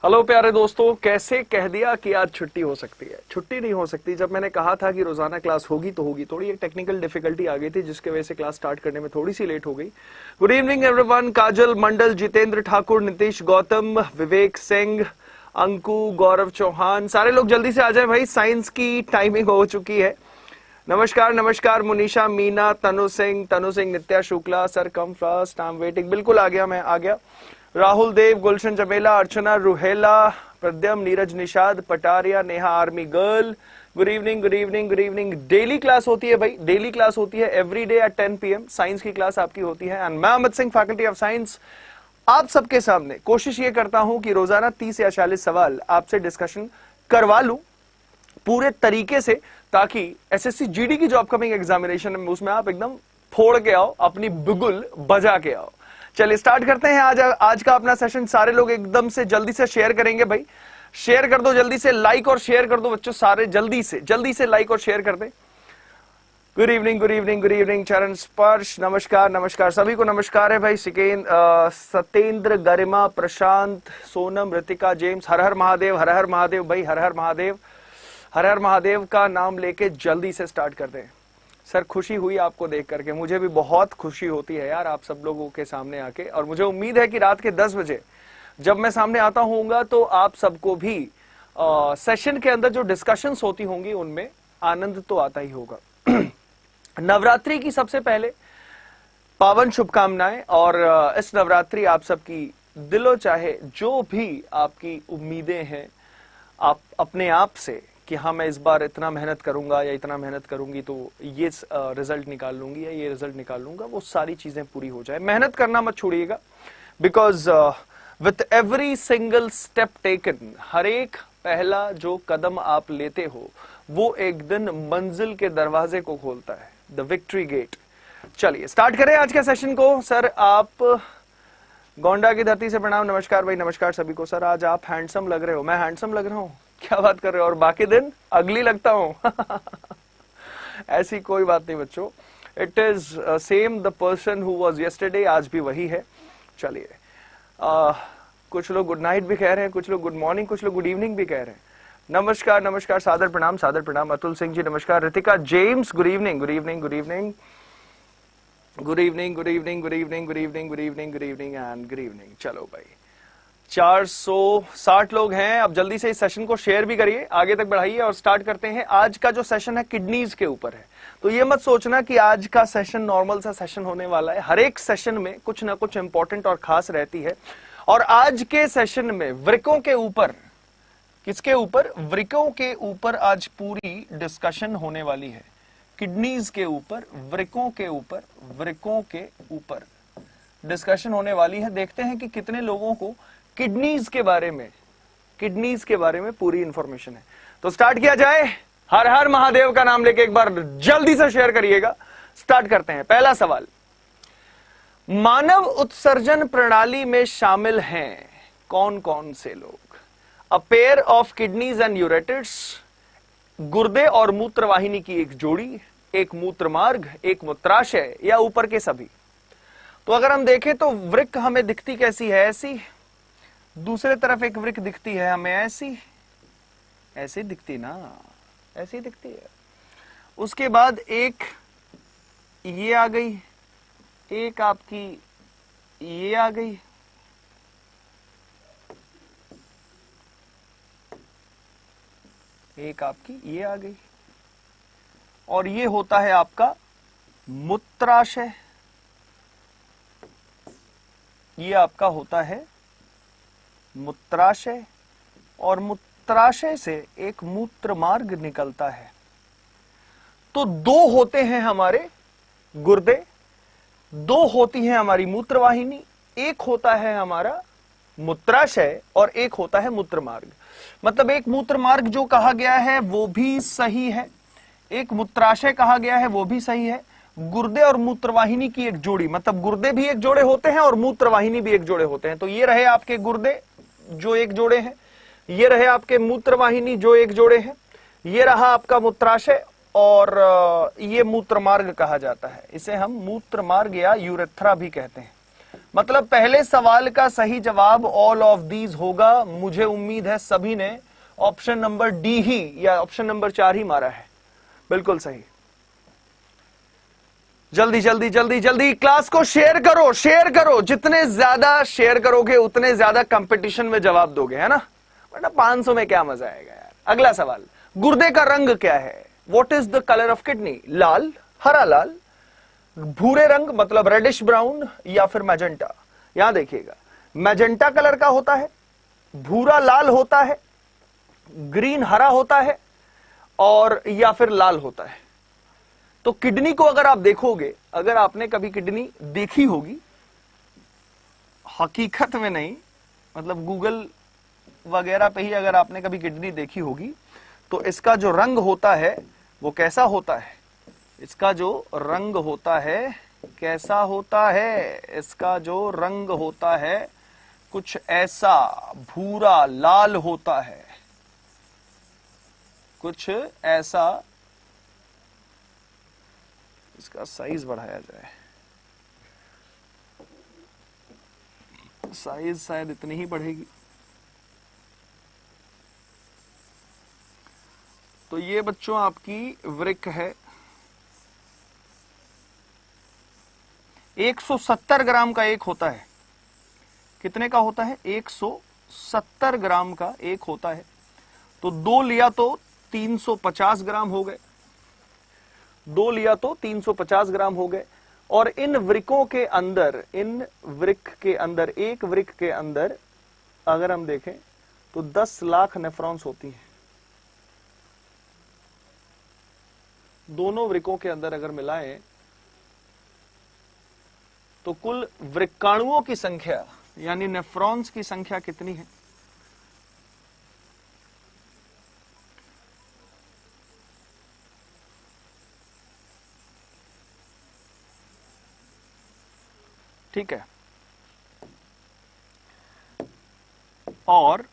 Hello प्यारे दोस्तों, कैसे कह दिया कि आज छुट्टी हो सकती है। छुट्टी नहीं हो सकती। जब मैंने कहा था कि रोजाना क्लास होगी तो होगी, थोड़ी एक टेक्निकल डिफिकल्टी आ गई थी जिसके वजह से क्लास स्टार्ट करने में थोड़ी सी लेट हो गई। Good evening everyone. Kajal Mandal, Jitendra Thakur, Nitish Gautam, Vivek Singh, Anku, Gaurav Chauhan, सारे लोग जल्दी से आ जाए भाई, साइंस की टाइमिंग हो चुकी है। नमस्कार नमस्कार। Munisha, Meena, Tanu Singh, Nitya Shukla, sir come fast, I am waiting. बिल्कुल आ गया, मैं आ गया। Rahul Dev, Gulshan Jamela, Archana Ruhela, Pradyum, Neeraj Nishad, Pataria, Neha army girl, good evening good evening good evening. Daily class होती है भाई, डेली क्लास होती है every day at 10 PM। Science की क्लास आपकी होती है एंड मैं Amit Singh, faculty of science, आप सबके सामने कोशिश ये करता हूं कि रोजाना 30 या 40 सवाल आपसे डिस्कशन करवा लूं पूरे तरीके से, ताकि एसएससी जीडी की जो अपकमिंग एग्जामिनेशन है उसमें आप एकदम फोड़ के आओ, अपनी बिगुल बजा के आओ। चलिए स्टार्ट करते हैं आज का अपना सेशन। सारे लोग एकदम से जल्दी से शेयर करेंगे भाई, शेयर कर दो जल्दी से, लाइक और शेयर कर दो बच्चों, सारे जल्दी से लाइक और शेयर कर दें। Good evening good evening good evening. चरण स्पर्श, नमस्कार नमस्कार, सभी को नमस्कार है भाई। सत्येंद्र, गरिमा, प्रशांत, सोनम, ऋतिका, जेम्स, हर हर महादेव भाई, हर हर महादेव का नाम लेके जल्दी से स्टार्ट कर दें। सर खुशी हुई आपको देख करके, मुझे भी बहुत खुशी होती है यार आप सब लोगों के सामने आके, और मुझे उम्मीद है कि रात के 10 बजे जब मैं सामने आता होऊंगा तो आप सबको भी सेशन के अंदर जो डिस्कशंस होती होंगी उनमें आनंद तो आता ही होगा। नवरात्रि की सबसे पहले पावन शुभकामनाएं, और इस नवरात्रि आप सबकी दिलो चाहे जो भी आपकी उम्मीदें हैं आप अपने आप से कि हाँ मैं इस बार इतना मेहनत करूंगा या इतना मेहनत करूंगी तो ये रिजल्ट निकाल लूंगी या ये रिजल्ट निकाल लूंगा, वो सारी चीजें पूरी हो जाए। मेहनत करना मत छोड़िएगा, because with every single step taken, हर एक पहला जो कदम आप लेते हो वो एक दिन मंजिल के दरवाजे को खोलता है, द विक्ट्री गेट। चलिए स्टार्ट करें आज के सेशन को। सर आप गोंडा की धरती से प्रणाम, नमस्कार भाई, नमस्कार सभी को। सर आज आप हैंडसम लग रहे हो। मैं हैंडसम लग रहा हूँ? क्या बात कर रहे हो, और बाकी दिन अगली लगता हूं। ऐसी कोई बात नहीं बच्चों, it is same the person who was yesterday, आज भी वही है। चलिए कुछ लोग गुड नाइट भी कह रहे हैं, कुछ लोग गुड मॉर्निंग, कुछ लोग गुड इवनिंग भी कह रहे हैं। नमस्कार नमस्कार, सादर प्रणाम। अतुल सिंह जी नमस्कार। Ritika, James good evening good evening good evening good evening good evening good evening good evening good evening good evening and good evening. चलो भाई 460 लोग हैं, अब जल्दी से इस सेशन को शेयर भी करिए, आगे तक बढ़ाइए और स्टार्ट करते हैं। आज का जो सेशन है किडनीज के ऊपर है, तो ये मत सोचना कि आज का सेशन नॉर्मल सा सेशन होने वाला है। हर एक सेशन में कुछ ना कुछ इंपॉर्टेंट और खास रहती है, और आज के सेशन में वृकों के ऊपर, किसके ऊपर? वृकों के ऊपर आज पूरी डिस्कशन होने वाली है। किडनीज के ऊपर, वृकों के ऊपर डिस्कशन होने वाली है। देखते हैं कि कितने लोगों को किडनीज के बारे में पूरी इंफॉर्मेशन है। तो स्टार्ट किया जाए। हर हर महादेव का नाम लेके एक बार जल्दी से शेयर करिएगा। स्टार्ट करते हैं। पहला सवाल, मानव उत्सर्जन प्रणाली में शामिल हैं कौन कौन से लोग? A pair of kidneys and ureters, गुर्दे और मूत्रवाहिनी की एक जोड़ी, एक मूत्रमार्ग, एक मूत्राशय, या ऊपर के सभी। तो अगर हम देखें तो वृक्क हमें दिखती कैसी है? ऐसी। दूसरे तरफ एक वृक्क दिखती है हमें ऐसी दिखती ना, ऐसी दिखती है। उसके बाद एक ये आ गई, एक आपकी ये आ गई, एक आपकी ये आ गई, और ये होता है आपका मूत्राशय। ये आपका होता है मूत्राशय, और मूत्राशय से एक मूत्र मार्ग निकलता है। तो दो होते हैं हमारे गुर्दे, दो होती है हमारी मूत्रवाहिनी, एक होता है हमारा मूत्राशय और एक होता है मूत्र मार्ग। मतलब एक मूत्र मार्ग जो कहा गया है वो भी सही है, एक मूत्राशय कहा गया है वो भी सही है। गुर्दे और मूत्रवाहिनी की एक जोड़ी, मतलब गुर्दे भी एक जोड़े होते हैं और मूत्रवाहिनी भी एक जोड़े होते हैं। तो ये रहे आपके गुर्दे जो एक जोड़े हैं, ये रहे आपके मूत्रवाहिनी जो एक जोड़े हैं, ये रहा आपका मूत्राशय, और ये मूत्रमार्ग कहा जाता है। इसे हम मूत्रमार्ग या यूरेथ्रा भी कहते हैं। मतलब पहले सवाल का सही जवाब ऑल ऑफ दीज होगा। मुझे उम्मीद है सभी ने ऑप्शन नंबर डी ही या ऑप्शन नंबर 4 ही मारा है। बिल्कुल सही। जल्दी जल्दी जल्दी जल्दी क्लास को शेयर करो, शेयर करो। जितने ज्यादा शेयर करोगे उतने ज्यादा कंपटीशन में जवाब दोगे, है ना, वरना 500 में क्या मजा आएगा यार। अगला सवाल, गुर्दे का रंग क्या है? What is the colour of kidney? लाल, हरा लाल, भूरे रंग मतलब रेडिश ब्राउन, या फिर मैजेंटा। यहां देखिएगा, मैजेंटा कलर का होता है, भूरा लाल होता है, ग्रीन हरा होता है, और या फिर लाल होता है। तो किडनी को अगर आप देखोगे, अगर आपने कभी किडनी देखी होगी, हकीकत में नहीं, मतलब गूगल वगैरह पे ही अगर आपने कभी किडनी देखी होगी, तो इसका जो रंग होता है वो कैसा होता है? इसका जो रंग होता है कैसा होता है? इसका जो रंग होता है कुछ ऐसा भूरा लाल होता है, कुछ ऐसा। इसका साइज बढ़ाया जाए, साइज शायद इतनी ही बढ़ेगी। तो ये बच्चों आपकी वृक्क है। 170 ग्राम का एक होता है। कितने का होता है? 170 ग्राम का एक होता है। तो 2 लिया तो 350 ग्राम हो गए, 2 लिया तो 350 ग्राम हो गए। और इन वृक्कों के अंदर, इन वृक्क के अंदर, एक वृक्क के अंदर अगर हम देखें तो 10 लाख नेफ्रॉन्स होती हैं। दोनों वृक्कों के अंदर अगर मिलाएं तो कुल वृक्काणुओं की संख्या यानी नेफ्रॉन्स की संख्या कितनी है? ठीक है। और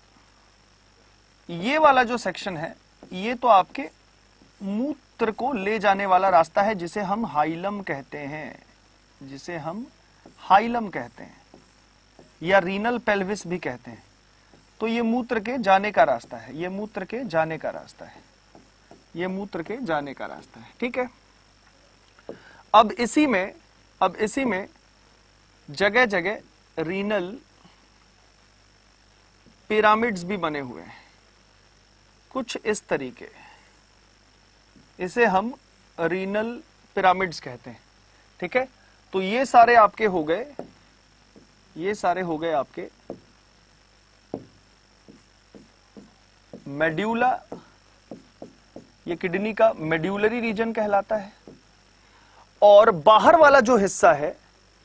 ये वाला जो सेक्शन है, ये तो आपके मूत्र को ले जाने वाला रास्ता है, जिसे हम हाइलम कहते हैं, जिसे हम हाइलम कहते हैं, या रीनल पेल्विस भी कहते हैं। तो ये मूत्र के जाने का रास्ता है, ये मूत्र के जाने का रास्ता है, ये मूत्र के जाने का रास्ता है। ठीक है। अब इसी में जगह जगह रीनल पिरामिड्स भी बने हुए हैं, कुछ इस तरीके। इसे हम रीनल पिरामिड्स कहते हैं। ठीक है। तो ये सारे आपके हो गए, ये सारे हो गए आपके मेड्यूला। ये किडनी का मेड्यूलरी रीजन कहलाता है। और बाहर वाला जो हिस्सा है,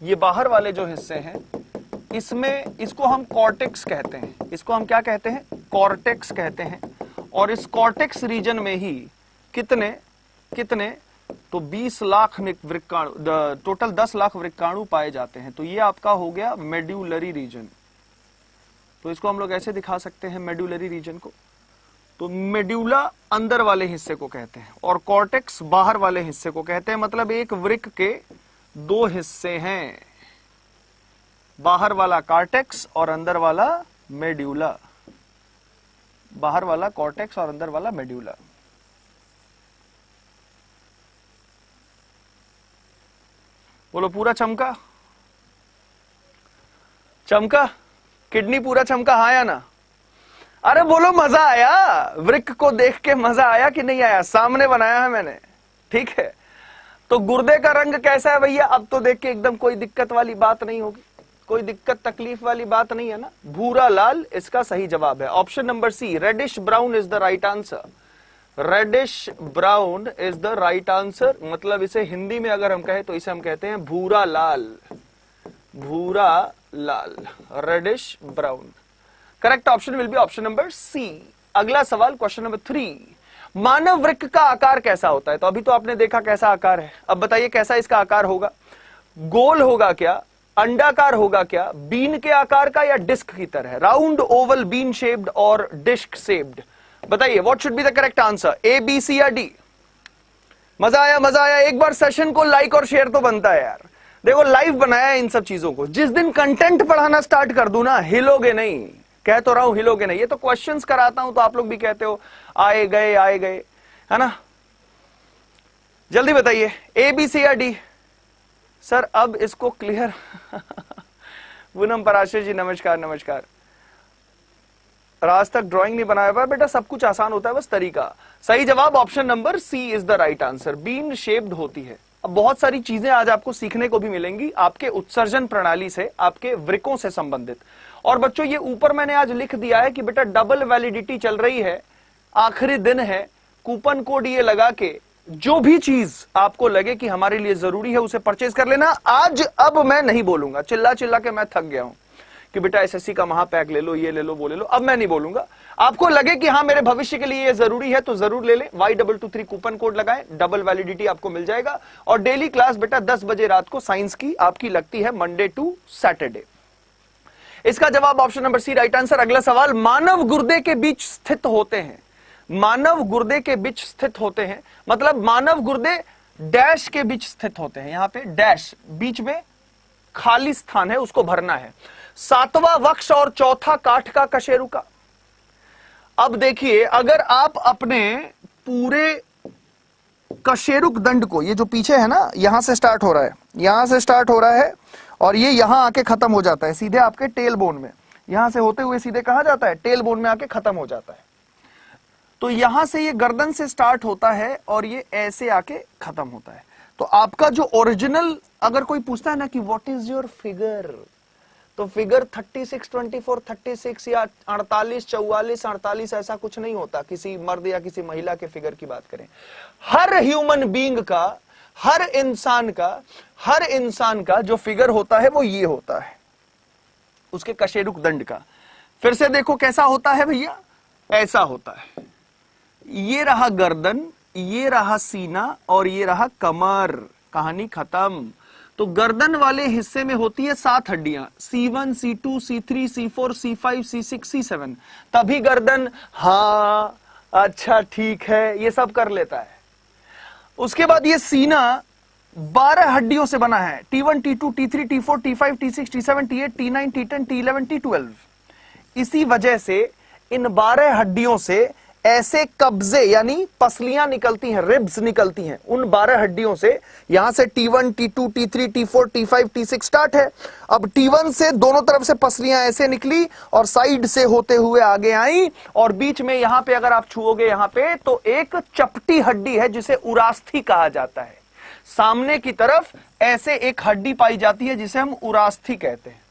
ये बाहर वाले जो हिस्से हैं, इसमें इसको हम कॉर्टेक्स कहते हैं। इसको हम क्या कहते हैं? कॉर्टेक्स कहते हैं। और इस कॉर्टेक्स रीजन में ही कितने तो 20 लाख वृक्काणु, टोटल 10 लाख वृक्काणु पाए जाते हैं। तो ये आपका हो गया मेड्यूलरी रीजन। तो इसको हम लोग ऐसे दिखा सकते हैं मेड्यूलरी रीजन को। तो मेड्यूला अंदर वाले हिस्से को कहते हैं और कॉर्टेक्स बाहर वाले हिस्से को कहते हैं। मतलब एक वृक्क के 2 हिस्से हैं, बाहर वाला कॉर्टेक्स और अंदर वाला मेड्यूला। बाहर वाला कॉर्टेक्स और अंदर वाला मेड्यूला। बोलो पूरा चमका? चमका? किडनी पूरा चमका, हाँ या ना? अरे बोलो मजा आया? वृक्क को देख के मजा आया कि नहीं आया? सामने बनाया है मैंने। ठीक है। तो गुर्दे का रंग कैसा है भैया? अब तो देख के एकदम कोई दिक्कत वाली बात नहीं होगी, कोई दिक्कत तकलीफ वाली बात नहीं है ना। भूरा लाल इसका सही जवाब है। Option number C, reddish brown is the right answer. Reddish brown is the right answer. मतलब इसे हिंदी में अगर हम कहें तो इसे हम कहते हैं भूरा लाल। भूरा लाल, reddish brown. Correct option will be option number C. अगला सवाल, क्वेश्चन नंबर 3, मानव वृक्क का आकार कैसा होता है? तो अभी तो आपने देखा कैसा आकार है, अब बताइए कैसा इसका आकार होगा? गोल होगा क्या, अंडाकार होगा क्या, बीन के आकार का, या डिस्क की तरह? राउंड, ओवल, बीन शेप्ड और डिस्क शेप्ड? बताइए what should be the correct answer, A, B, C या डी? मजा आया, मजा आया? एक बार सेशन को लाइक और शेयर तो बनता है यार। देखो लाइव बनाया है इन सब चीजों को, जिस दिन कंटेंट पढ़ाना स्टार्ट कर दूं ना, हिलोगे नहीं, कह तो रहा हूं हिलोगे नहीं। ये तो क्वेश्चंस कराता हूं तो आप लोग भी कहते हो आए गए, है ना। जल्दी बताइए, ए बी सी या डी। सर अब इसको क्लियर पूनम पराशर जी नमस्कार नमस्कार। आज तक ड्राइंग नहीं बनाया हुआ बेटा, सब कुछ आसान होता है, बस तरीका। सही जवाब option number C is the right answer, bean shaped होती है। अब बहुत सारी चीजें आज आपको सीखने को भी मिलेंगी आपके उत्सर्जन प्रणाली से, आपके वृक्कों से संबंधित। और बच्चों ये ऊपर मैंने आज लिख दिया है कि बेटा डबल वैलिडिटी चल रही है, आखिरी दिन है, कूपन कोड ये लगा के जो भी चीज आपको लगे कि हमारे लिए जरूरी है उसे परचेज कर लेना। आज अब मैं नहीं बोलूंगा, चिल्ला चिल्ला के मैं थक गया हूं कि बेटा एसएससी का महापैक ले लो, ये ले लो, वो ले लो। अब मैं नहीं बोलूंगा, आपको लगे कि हाँ मेरे भविष्य के लिए ये जरूरी है तो जरूर ले लें। Y223 कूपन कोड लगाएं, डबल वैलिडिटी आपको मिल जाएगा। और डेली क्लास बेटा 10 बजे रात को साइंस की आपकी लगती है, मंडे टू सैटरडे। इसका जवाब option number C right answer. अगला सवाल, मानव गुर्दे के बीच स्थित होते हैं। मानव गुर्दे के बीच स्थित होते हैं मतलब मानव गुर्दे डैश के बीच स्थित होते हैं। यहां पे डैश, बीच में खाली स्थान है, उसको भरना है। सातवां वक्ष और चौथा काठ का कशेरुका। अब देखिए, अगर आप अपने पूरे कशेरुक दंड को, ये जो पीछे है ना, यहां से स्टार्ट हो रहा है, यहां से स्टार्ट हो रहा है और ये यहां आके खत्म हो जाता है सीधे आपके टेल बोन में। यहां से होते हुए सीधे कहां जाता है, टेल बोन में आके खत्म हो जाता है। तो यहां से ये गर्दन से स्टार्ट होता है और ये ऐसे आके खत्म होता है। तो आपका जो ओरिजिनल, अगर कोई पूछता है ना कि व्हाट इज योर फिगर, तो फिगर 36, 24, 36 या 48, 44, 48 ऐसा कुछ नहीं होता। किसी मर्द या किसी महिला के फिगर की बात करें, हर ह्यूमन बीइंग का, हर इंसान का जो फिगर होता है वो ये होता है, उसके कशेरुक दंड का। फिर से देखो कैसा होता है भैया, ऐसा होता है। ये रहा गर्दन, ये रहा सीना और ये रहा कमर, कहानी खत्म। तो गर्दन वाले हिस्से में होती है 7 हड्डियां, C1, C2, C3, C4, C5, C6, C7। तभी गर्दन हाँ अच्छा ठीक है ये सब कर लेता है। उसके बाद ये सीना 12 हड्डियों से बना है, T1, T2, T3, T4, T5, T6, T7, T8, T9, T10, T11, T12। इसी वजह से इन 12 हड्डियों से ऐसे कब्जे यानी पसलियां निकलती हैं, रिब्स निकलती हैं उन 12 हड्डियों से। यहां से T1, T2, T3, T4, T5, T6 start है। अब T1 से दोनों तरफ से पसलियां ऐसे निकली और साइड से होते हुए आगे आई और बीच में यहां पे अगर आप छुओगे यहां पे तो एक चपटी हड्डी है जिसे उरास्थि कहा जाता है। सामने की तरफ ऐसे एक हड्डी पाई जाती है जिसे हम उरास्थि कहते हैं।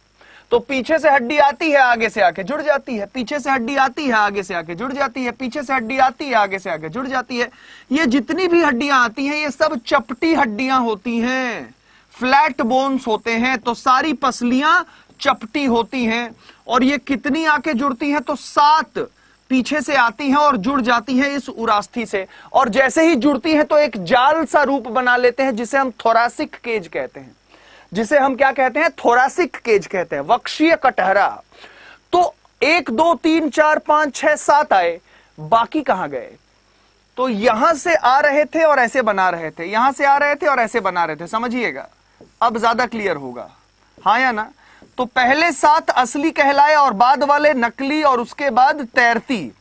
तो पीछे से हड्डी आती है, आगे से आके जुड़ जाती है, पीछे से हड्डी आती है, आगे से आके जुड़ जाती है, पीछे से हड्डी आती है, आगे से आके जुड़ जाती है। ये जितनी भी हड्डियां आती हैं ये सब चपटी हड्डियां होती हैं, फ्लैट बोन्स होते हैं। तो सारी पसलियां चपटी होती हैं और ये कितनी आके जुड़ती हैं, तो 7 पीछे से आती हैं और जुड़ जाती हैं इस उरास्थि से। और जैसे ही जुड़ती हैं तो एक जाल सा रूप बना लेते हैं जिसे हम थोरैसिक केज कहते हैं, जिसे हम क्या कहते हैं, थोरैसिक केज कहते हैं, वक्षीय कटहरा। तो 1 2 3 4 5 6 7 आए, बाकी कहां गए? तो यहां से आ रहे थे और ऐसे बना रहे थे, यहां से आ रहे थे और ऐसे बना रहे थे। समझिएगा, अब ज्यादा क्लियर होगा, हाँ या ना। तो पहले 7 असली कहलाए और बाद वाले नकली और उसके बाद तैरती।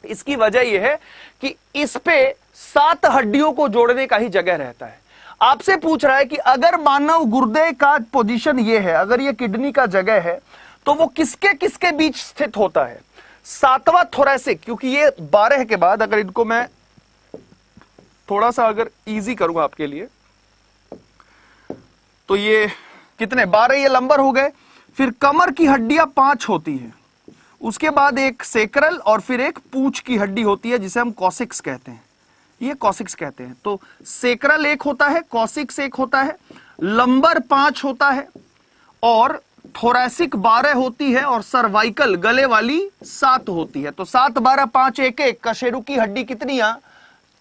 इसकी वजह यह है कि इस पे 7 हड्डियों को जोड़ने का ही जगह रहता है। आपसे पूछ रहा है कि अगर मानव गुर्दे का पोजीशन ये है, अगर ये किडनी का जगह है, तो वो किसके किसके बीच स्थित होता है? 7वां थोरैसिक, क्योंकि ये 12 के बाद अगर इनको मैं थोड़ा सा अगर इजी करूंगा आपके लिए, तो ये कितने 12 ये लंबर हो गए। फिर कमर की हड्डियां 5 होती हैं, उसके बाद एक सेक्रल और फिर एक पूंछ की हड्डी होती है जिसे हम कॉसिक्स कहते हैं, ये कॉसिक्स कहते हैं। तो सेक्रल एक होता है, कॉसिक्स एक होता है, लंबर 5 होता है और थोरैसिक 12 होती है और सर्वाइकल गले वाली 7 होती है। तो 7 12 5 1 1, कशेरु की हड्डी कितनी है?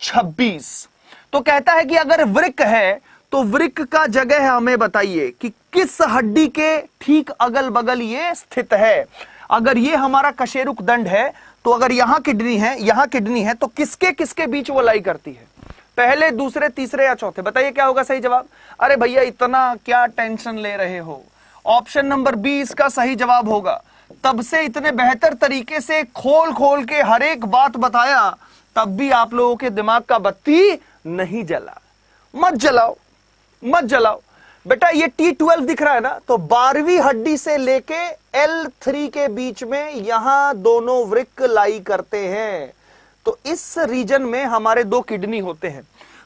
26। तो कहता है कि अगर वृक्क है तो वृक्क का जगह हमें बताइए कि किस हड्डी के ठीक अगल बगल ये स्थित है। अगर ये हमारा कशेरुक दंड है तो अगर यहां किडनी है, यहां किडनी है, तो किसके किसके बीच वो लाई करती है? पहले, दूसरे, तीसरे या चौथे? बताइए क्या होगा सही जवाब। अरे भैया इतना क्या टेंशन ले रहे हो, ऑप्शन नंबर बी इसका सही जवाब होगा। तब से इतने बेहतर तरीके से खोल खोल के हर एक बात बताया, तब भी आप लोगों के दिमाग का बत्ती नहीं जला। मत जलाओ, मत जलाओ बेटा। ये T12 दिख रहा है ना, तो 12वीं हड्डी से लेके L3 के बीच में यहां दोनों वृक्क लाई करते हैं। तो इस रीजन में हमारे 2 किडनी होते हैं।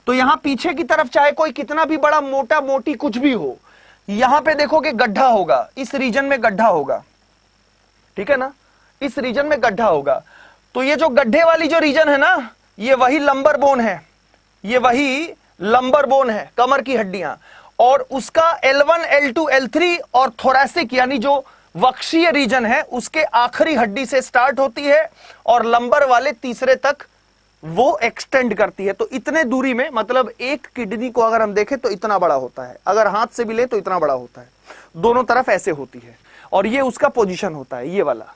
तो यहां पीछे की तरफ चाहे कोई कितना भी बड़ा मोटा मोटी कुछ भी हो, यहां पे देखोगे गड्ढा होगा, इस रीजन में गड्ढा होगा, ठीक है ना, इस रीजन में गड्ढा होगा। तो ये जो गड्ढे वाली जो रीजन है ना, ये वही लंबर बोन है, ये वही लंबर बोन है, कमर की हड्डियां। और उसका L1, L2, L3 और थोरैसिक यानी जो वक्षीय रीजन है उसके आखिरी हड्डी से स्टार्ट होती है और लंबर वाले तीसरे तक वो एक्सटेंड करती है। तो इतने दूरी में, मतलब एक किडनी को अगर हम देखें तो इतना बड़ा होता है, अगर हाथ से भी ले तो इतना बड़ा होता है, दोनों तरफ ऐसे होती है। और ये उसका पोजीशन होता है, ये वाला,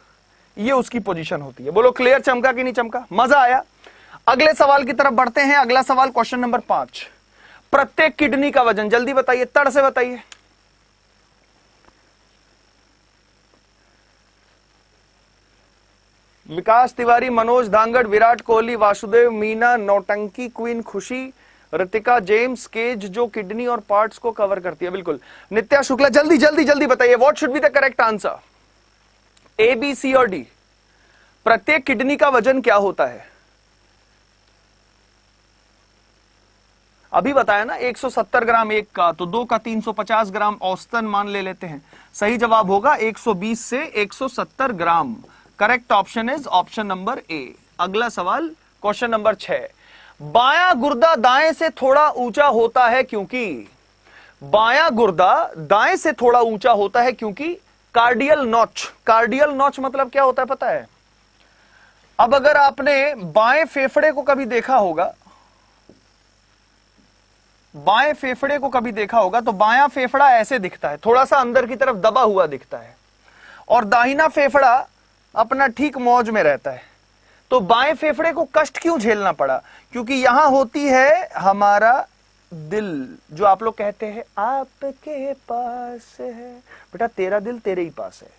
ये उसकी पोजीशन होती है। बोलो क्लियर, चमका कि नहीं चमका, मजा आया? अगले सवाल की तरफ बढ़ते हैं। अगला सवाल क्वेश्चन नंबर 5। प्रत्येक किडनी का वजन जल्दी बताइए, तड़ से बताइए। विकास तिवारी, मनोज धांगड़, विराट कोहली, वासुदेव मीना, नौटंकी queen Khushi, Ritika James, cage जो किडनी और पार्ट्स को कवर करती है। बिल्कुल। नित्या शुक्ला, जल्दी जल्दी जल्दी बताइए, what should be the correct answer? A, B, C और डी। प्रत्येक किडनी का वजन क्या होता है? अभी बताया ना 170 ग्राम एक का, तो 2 का 350 ग्राम औसतन मान ले लेते हैं। सही जवाब होगा 120 से 170 gram. Correct option is option number A. अगला सवाल क्वेश्चन नंबर 6। बायां गुर्दा दाएं से थोड़ा ऊंचा होता है क्योंकि? बायां गुर्दा दाएं से थोड़ा ऊंचा होता है क्योंकि कार्डियल नॉच। कार्डियल नॉच मतलब क्या होता है पता है? अब अगर आपने बाएं फेफड़े को कभी देखा होगा, बाएं फेफड़े को कभी देखा होगा तो बायां फेफड़ा ऐसे दिखता है, थोड़ा सा अंदर की तरफ दबा हुआ दिखता है, और दाहिना फेफड़ा अपना ठीक मौज में रहता है। तो बाएं फेफड़े को कष्ट क्यों झेलना पड़ा? क्योंकि यहां होती है हमारा दिल, जो आप लोग कहते हैं आपके पास है। बेटा तेरा दिल तेरे ही पास है,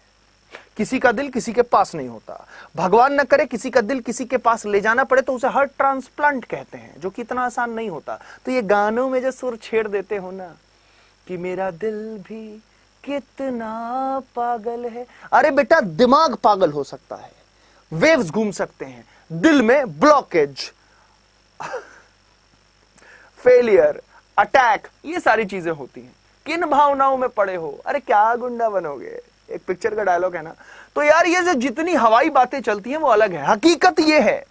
किसी का दिल किसी के पास नहीं होता। भगवान न करे किसी का दिल किसी के पास ले जाना पड़े तो उसे हार्ट ट्रांसप्लांट कहते हैं, जो कि इतना आसान नहीं होता। तो ये गानों में जो सुर छेड़ देते हो ना कि मेरा दिल भी कितना पागल है, अरे बेटा दिमाग पागल हो सकता है, वेव्स घूम सकते हैं, दिल में ब्लॉकेज, फेलियर, अटैक, ये सारी चीजें होती हैं। किन भावनाओं में पड़े हो, अरे क्या गुंडा बनोगे, एक पिक्चर का डायलॉग है ना। तो यार ये जो जितनी हवाई बातें चलती हैं वो अलग है। हकीकत ये है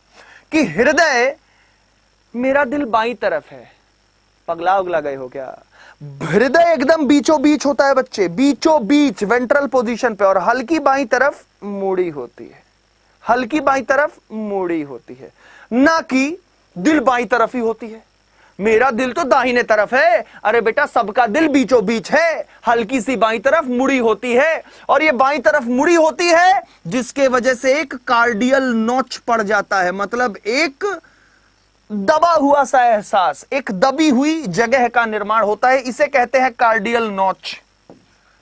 कि हृदय, मेरा दिल बाईं तरफ है। पगला उगला गए हो क्या? हृदय एकदम बीचों बीच होता है बच्चे, बीचों बीच वेंट्रल पोजीशन पे, और हल्की बाईं तरफ मुड़ी होती है, हल्की बाईं तरफ मुड़ी होती है, ना कि दिल बाईं तरफ ही होती है। मेरा दिल तो दाहिने तरफ है, अरे बेटा सबका दिल बीचों बीच है, हल्की सी बाईं तरफ मुड़ी होती है, और ये बाईं तरफ मुड़ी होती है जिसके वजह से एक कार्डियल नॉच पड़ जाता है, मतलब एक दबा हुआ सा एहसास, एक दबी हुई जगह का निर्माण होता है, इसे कहते हैं कार्डियल नॉच।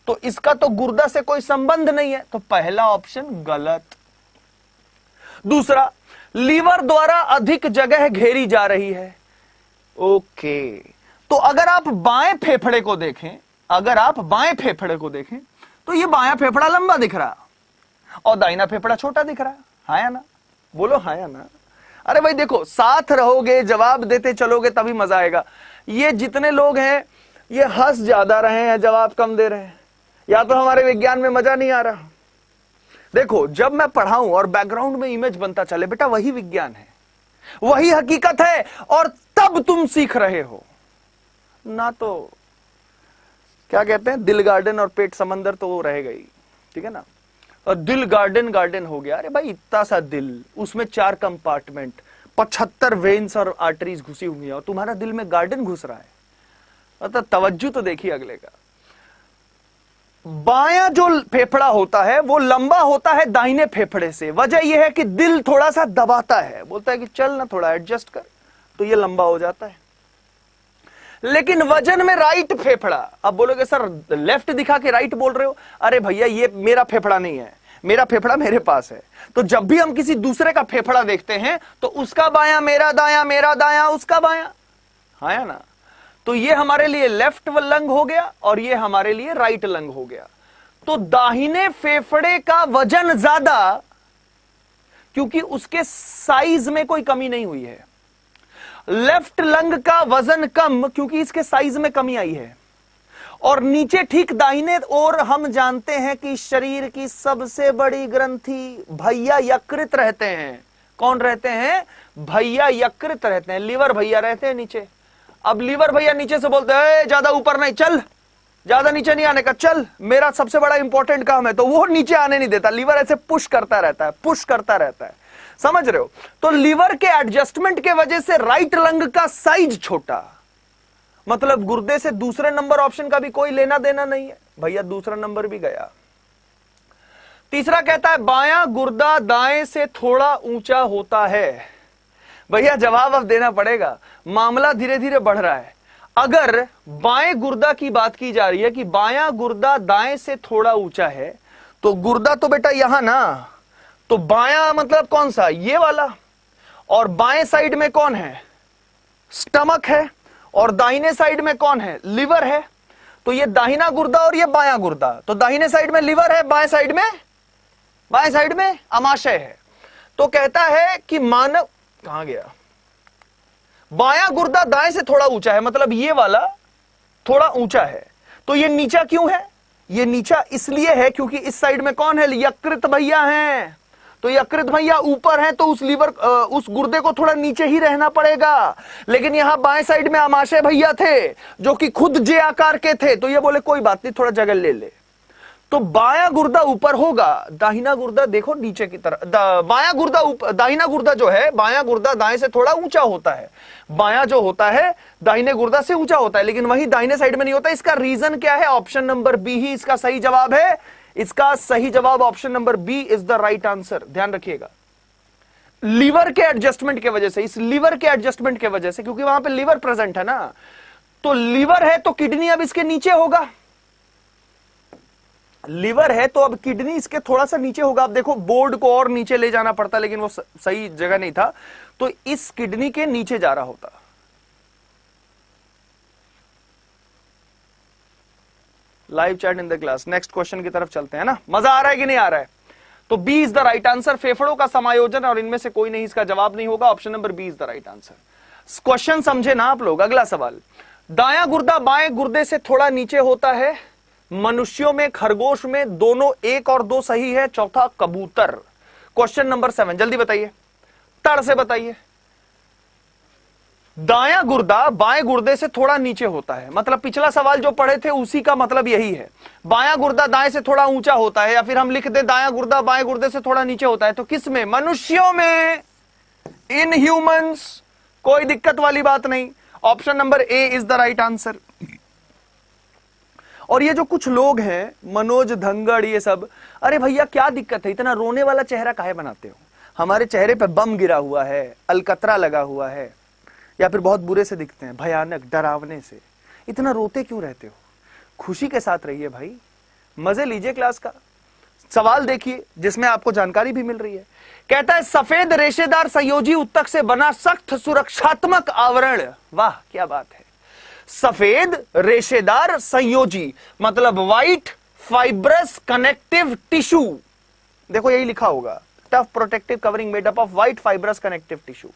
तो इसका तो गुर्दा से कोई संबंध नहीं है, तो पहला ऑप्शन गलत। दूसरा, लीवर द्वारा अधिक जगह घेरी जा रही है। ओके, तो अगर आप बाएं फेफड़े को देखें, अगर आप बाएं फेफड़े को देखें तो ये बायां फेफड़ा लंबा दिख रहा और दाहिना फेफड़ा छोटा दिख रहा। हाँ या ना? बोलो हाँ या ना? अरे भाई देखो, साथ रहोगे, जवाब देते चलोगे तभी मजा आएगा। ये जितने लोग हैं ये हंस ज्यादा रहे हैं, जवाब कम दे रहे हैं, या तो हमारे विज्ञान में मजा नहीं आ रहा। देखो जब मैं पढ़ाऊं और बैकग्राउंड में इमेज बनता चले, बेटा वही विज्ञान है, वही हकीकत है, और तब तुम सीख रहे हो ना। तो क्या कहते हैं, दिल गार्डन और पेट समंदर तो वो रहेगा ही, ठीक है ना। और दिल गार्डन गार्डन हो गया, अरे भाई इतना सा दिल, उसमें 4 कंपार्टमेंट, 75 वेन्स और आर्टरीज घुसी हुई है, और तुम्हारा दिल में गार्डन घुस रहा है, मतलब तवज्जो तो देखिए अगले का। बायां जो फेफड़ा होता है वो लंबा होता है दाहिने फेफड़े से। वजह यह है कि दिल थोड़ा सा दबाता है, बोलता है कि चल ना थोड़ा एडजस्ट कर, तो ये लंबा हो जाता है। लेकिन वजन में राइट फेफड़ा। अब बोलोगे सर लेफ्ट दिखा के राइट बोल रहे हो, अरे भैया ये मेरा फेफड़ा नहीं है, मेरा फेफड़ा मेरे पास है। तो जब भी हम किसी दूसरे का फेफड़ा देखते हैं तो उसका बायां मेरा दायां, मेरा दायां उसका बायां, हाँ या ना। तो ये हमारे लिए लेफ्ट लंग हो गया और ये हमारे लिए राइट लंग हो गया। तो दाहिने फेफड़े का वजन ज्यादा क्योंकि उसके साइज में कोई कमी नहीं हुई है, लेफ्ट लंग का वजन कम क्योंकि इसके साइज में कमी आई है। और नीचे ठीक दाहिने ओर हम जानते हैं कि शरीर की सबसे बड़ी ग्रंथि भैया यकृत रहते हैं। कौन रहते हैं? भैया यकृत रहते हैं, लीवर भैया रहते हैं नीचे। अब लीवर भैया नीचे से बोलते हैं ज्यादा ऊपर नहीं चल, ज्यादा नीचे नहीं आने का, चल मेरा सबसे बड़ा इंपॉर्टेंट काम है, तो वो नीचे आने नहीं देता। लीवर ऐसे पुश करता रहता है, पुश करता रहता है, समझ रहे हो। तो लीवर के एडजस्टमेंट के वजह से राइट लंग का साइज छोटा, मतलब गुर्दे से दूसरे नंबर ऑप्शन का भी कोई लेना देना नहीं है भैया, दूसरा नंबर भी गया। तीसरा कहता है बायां गुर्दा दाएं से थोड़ा ऊंचा होता है। भैया जवाब अब देना पड़ेगा, मामला धीरे धीरे बढ़ रहा है। अगर बाएं गुर्दा की बात की जा रही है कि बायां गुर्दा दाएं से थोड़ा ऊंचा है, तो गुर्दा तो बेटा यहां ना, तो बायां मतलब कौन सा? ये वाला। और बाएं साइड में कौन है? स्टमक है। और दाहिने साइड में कौन है? लिवर है। तो ये दाहिना गुर्दा और ये बायां गुर्दा, तो दाहिने साइड में लिवर है, बाएं साइड में अमाशय है। तो कहता है कि मानव, कहां गया, बायां गुर्दा दाएं से थोड़ा ऊंचा है, मतलब ये वाला थोड़ा ऊंचा है। तो ये नीचा क्यों है? ये नीचा इसलिए है क्योंकि इस साइड में कौन है? यकृत भैया हैं। तो यकृत भैया ऊपर है, तो उस लीवर उस गुर्दे को थोड़ा नीचे ही रहना पड़ेगा। लेकिन यहां बाएं साइड में अमाशय भैया थे जो कि खुद जे आकार के थे, तो ये बोले कोई बात नहीं, थोड़ा जगह ले ले। तो बायां गुर्दा ऊपर होगा, दाहिना गुर्दा देखो नीचे की तरफ। बायां गुर्दा दाहिना गुर्दा जो है, बायां गुर्दा दाएं से थोड़ा ऊंचा होता है, बायां जो होता है दाहिने गुर्दा से ऊंचा होता है, लेकिन वही दाहिने साइड में नहीं होता। इसका रीजन क्या है? ऑप्शन नंबर बी ही इसका सही जवाब है। इसका सही जवाब option number B is the right answer. ध्यान रखिएगा, लीवर के एडजस्टमेंट के वजह से, इस लीवर के एडजस्टमेंट के वजह से, क्योंकि वहां पे लीवर प्रेजेंट है ना, तो लीवर है तो किडनी अब इसके नीचे होगा। लीवर है तो अब किडनी इसके थोड़ा सा नीचे होगा। अब देखो बोर्ड को और नीचे ले जाना पड़ता, लेकिन वो सही जगह नहीं था, तो इस किडनी के नीचे जा रहा होता। Live chat in the class, next question की तरफ चलते हैं ना। मजा आ रहा है कि नहीं आ रहा है? तो B is the right answer, फेफड़ों का समायोजन, और इनमें से कोई नहीं इसका जवाब नहीं होगा। Option number B is the right answer. Question समझे ना आप लोग? अगला सवाल, दायां गुर्दा बाएं गुर्दे से थोड़ा नीचे होता है। मनुष्यों में, खरगोश में, दोनों 1 और 2 सही है। चौथा कबूतर। क्वेश्चन नंबर 7, जल्दी बताइए, तड़ से बताइए। दायां गुर्दा बाएं गुर्दे से थोड़ा नीचे होता है, मतलब पिछला सवाल जो पढ़े थे उसी का मतलब यही है। बायां गुर्दा दाएं से थोड़ा ऊंचा होता है, या फिर हम लिख दे दायां गुर्दा बाएं गुर्दे से थोड़ा नीचे होता है। तो किस में? मनुष्यों में, इन ह्यूमंस। कोई दिक्कत वाली बात नहीं, option number A is the right answer. और ये जो कुछ लोग हैं, मनोज धंगड़, ये सब, अरे भैया क्या दिक्कत है, इतना रोने वाला चेहरा काहे बनाते हो? हमारे चेहरे पे बम गिरा हुआ है, अलकतरा लगा हुआ है, या फिर बहुत बुरे से दिखते हैं, भयानक, डरावने से। इतना रोते क्यों रहते हो? खुशी के साथ रहिए भाई, मजे लीजिए क्लास का। सवाल देखिए जिसमें आपको जानकारी भी मिल रही है। कहता है सफेद रेशेदार संयोजी उत्तक से बना सख्त सुरक्षात्मक आवरण। वाह क्या बात है। सफेद रेशेदार संयोजी मतलब व्हाइट फाइब्रस कनेक्टिव टिश्यू। देखो यही लिखा होगा, tough protective covering made up of white fibrous connective tissue.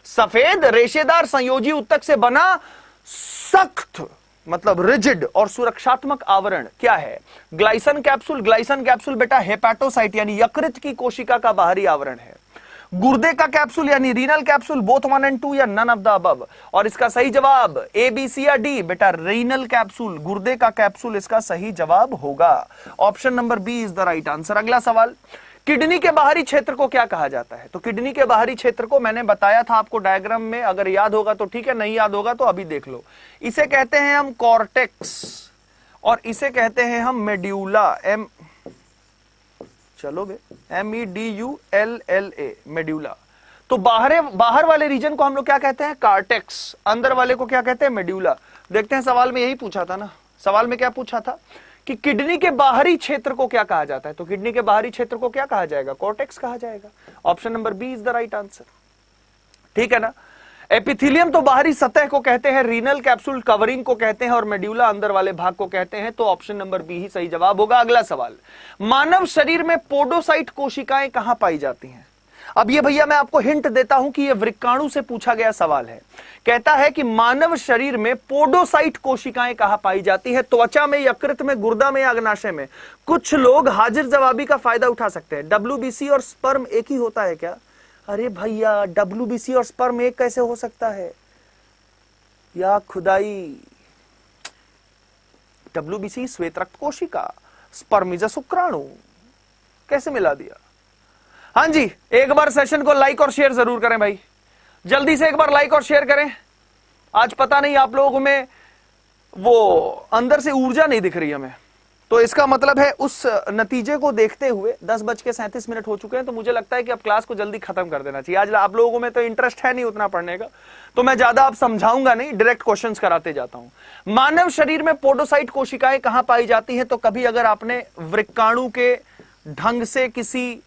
सफेद रेशेदार संयोजी उत्तक से बना सख्त मतलब रिजिड और सुरक्षात्मक आवरण क्या है? ग्लाइसन कैप्सूल। ग्लाइसन कैप्सूल बेटा हेपेटोसाइट यानी यकृत की कोशिका का बाहरी आवरण है। गुर्दे का कैप्सूल यानी रीनल कैप्सूल, बोथ 1 and 2 या नन ऑफ द अबव। और इसका सही जवाब ए, बी, सी या डी? बेटा रीनल कैप्सूल, गुर्दे का कैप्सूल इसका सही जवाब होगा। Option number B is the right answer. अगला सवाल, किडनी के बाहरी क्षेत्र को क्या कहा जाता है? तो किडनी के बाहरी क्षेत्र को मैंने बताया था आपको डायग्राम में, अगर याद होगा तो ठीक है, नहीं याद होगा तो अभी देख लो। इसे कहते हैं हम कॉर्टेक्स और इसे कहते हैं हम मेड्यूला। चलोगे MEDULLA, मेड्यूला। तो बाहर वाले रीजन को हम लोग क्या कहते हैं? कार्टेक्स। अंदर वाले को क्या कहते हैं? मेड्यूला। देखते हैं सवाल में यही पूछा था ना, सवाल में क्या पूछा था कि किडनी के बाहरी क्षेत्र को क्या कहा जाता है, तो किडनी के बाहरी क्षेत्र को क्या कहा जाएगा, कॉर्टेक्स कहा जाएगा। Option number B is the right answer, ठीक है ना। एपिथेलियम तो बाहरी सतह को कहते हैं, रीनल कैप्सूल कवरिंग को कहते हैं और मेड्यूला अंदर वाले भाग को कहते हैं, तो ऑप्शन नंबर बी ही सही जवाब होगा। अगला सवाल, मानव शरीर में पोडोसाइट कोशिकाएं कहां पाई जाती हैं। अब ये भैया मैं आपको हिंट देता हूं कि ये वृक्काणु से पूछा गया सवाल है। कहता है कि मानव शरीर में पोडोसाइट कोशिकाएं कहां पाई जाती है, त्वचा में, यकृत में, गुर्दा में या अग्नाशय में। कुछ लोग हाजिर जवाबी का फायदा उठा सकते हैं। WBC और स्पर्म एक ही होता है क्या? अरे भैया WBC और स्पर्म एक कैसे हो सकता है या खुदाई। WBC श्वेत रक्त कोशिका, स्पर्म इज शुक्राणु, कैसे मिला दिया। हाँ जी, एक बार सेशन को लाइक और शेयर जरूर करें भाई, जल्दी से एक बार लाइक और शेयर करें। आज पता नहीं आप लोगों में वो अंदर से ऊर्जा नहीं दिख रही हमें, तो इसका मतलब है उस नतीजे को देखते हुए 10:37 हो चुके हैं, तो मुझे लगता है कि अब क्लास को जल्दी खत्म कर देना चाहिए। आज आप लोगों में तो इंटरेस्ट है नहीं उतना पढ़ने का, तो मैं ज्यादा अब समझाऊंगा नहीं, डायरेक्ट क्वेश्चंस कराते जाता हूं। मानव शरीर में पोडोसाइट कोशिकाएं कहां पाई जाती हैं, तो कभी अगर आपने वृक्काणु के ढंग से किसी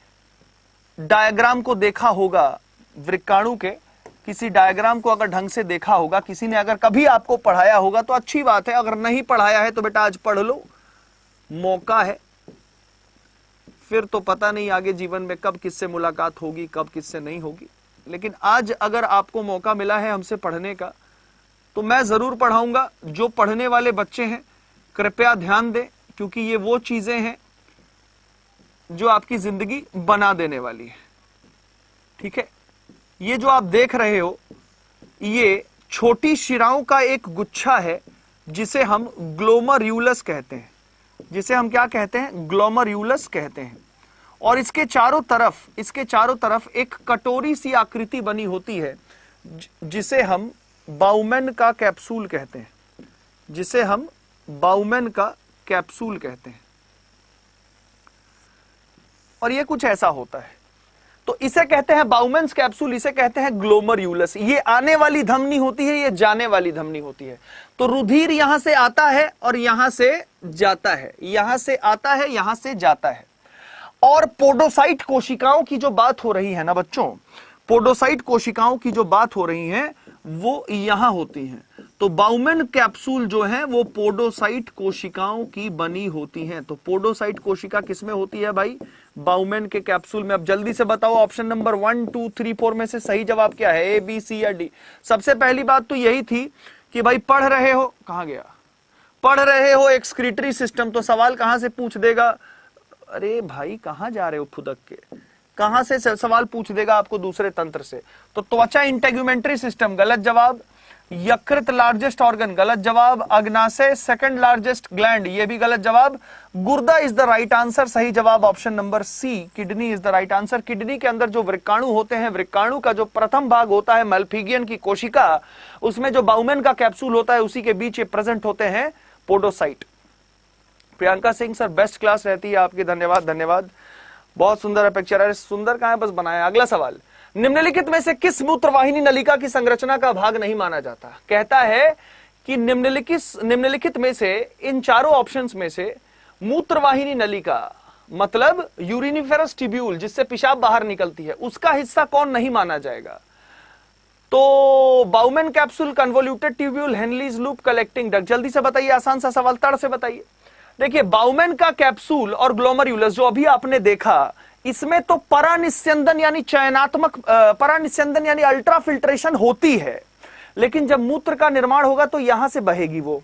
डायग्राम को देखा होगा, वृक्काणु के किसी डायग्राम को अगर ढंग से देखा होगा, किसी ने अगर कभी आपको पढ़ाया होगा तो अच्छी बात है, अगर नहीं पढ़ाया है तो बेटा आज पढ़ लो, मौका है। फिर तो पता नहीं आगे जीवन में कब किससे मुलाकात होगी, कब किससे नहीं होगी, लेकिन आज अगर आपको मौका मिला है हमसे पढ़ने का तो मैं जरूर पढ़ाऊंगा। जो पढ़ने वाले बच्चे हैं कृपया ध्यान दें, क्योंकि ये वो चीजें हैं जो आपकी जिंदगी बना देने वाली है, ठीक है। ये जो आप देख रहे हो ये छोटी शिराओं का एक गुच्छा है जिसे हम ग्लोमर्यूलस कहते हैं, जिसे हम क्या कहते हैं, ग्लोमर्यूलस कहते हैं। और इसके चारों तरफ एक कटोरी सी आकृति बनी होती है जिसे हम बाउमेन का कैप्सूल कहते हैं, जिसे हम बाउमेन का कैप्सूल कहते हैं। और ये कुछ ऐसा होता है, तो इसे कहते हैं बाउमेन्स कैप्सूल, इसे कहते हैं ग्लोमर्यूलस। ये आने वाली धमनी होती है, ये जाने वाली धमनी होती है। तो रुधिर यहां से आता है और यहां से जाता है, यहां से आता है, यहां से जाता है। और पोडोसाइट कोशिकाओं की जो बात हो रही है ना बच्चों, पोडोसाइट कोशिकाओं की जो बात हो रही है वो यहां होती हैं। तो बाउमेन कैप्सूल जो है वो पोडोसाइट कोशिकाओं की बनी होती हैं। तो पोडोसाइट कोशिका किसमें होती है भाई, बाउमेन के कैप्सूल में। अब जल्दी से बताओ ऑप्शन नंबर 1, 2, 3, 4 में से सही जवाब क्या है, A, B, C या D। सबसे पहली बात तो यही थी कि भाई पढ़ रहे हो, कहां गया, पढ़ रहे हो एक्सक्रीटरी सिस्टम, तो सवाल कहां से पूछ देगा, अरे भाई कहां जा रहे हो फुदक के, कहां से सवाल पूछ देगा आपको दूसरे तंत्र से। तो त्वचा इंटेग्यूमेंट्री सिस्टम गलत जवाब, यकृत लार्जेस्ट ऑर्गन गलत जवाब, अग्नाशय सेकंड लार्जेस्ट ग्लैंड ये भी गलत जवाब, गुर्दा इज द राइट आंसर, सही जवाब option number C kidney is the right answer. Kidney के अंदर जो वृक्काणु होते हैं, वृक्काणु का जो प्रथम भाग होता है मल्फिगियन की कोशिका, उसमें जो बाउमेन का कैप्सूल होता है उसी के बीच ये प्रेजेंट होते हैं podocyte. Priyanka Singh sir best class रहती है आपकी, धन्यवाद धन्यवाद, बहुत सुंदर है पिक्चर। अरे सुंदर कहां है, बस बनाया। अगला सवाल, निम्नलिखित में से किस मूत्रवाहिनी नलिका की संरचना का भाग नहीं माना जाता। कहता है कि निम्नलिखित में से, इन चारों ऑप्शंस में से मूत्रवाहिनी नलिका मतलब यूरिनिफेरस ट्यूब्यूल जिससे पेशाब बाहर निकलती है, उसका हिस्सा कौन नहीं माना जाएगा। तो Bowman capsule, convoluted tubule, Henle's loop, collecting duct. जल्दी से बताइए, आसान सा सवाल, तड़ से बताइए। देखिए बाउमेन का कैप्सूल और ग्लोमर्यूलस जो अभी आपने देखा, इसमें तो परानिस्यंदन यानी चयनात्मक परानिस्यंदन यानी अल्ट्रा फिल्ट्रेशन होती है, लेकिन जब मूत्र का निर्माण होगा तो यहां से बहेगी वो।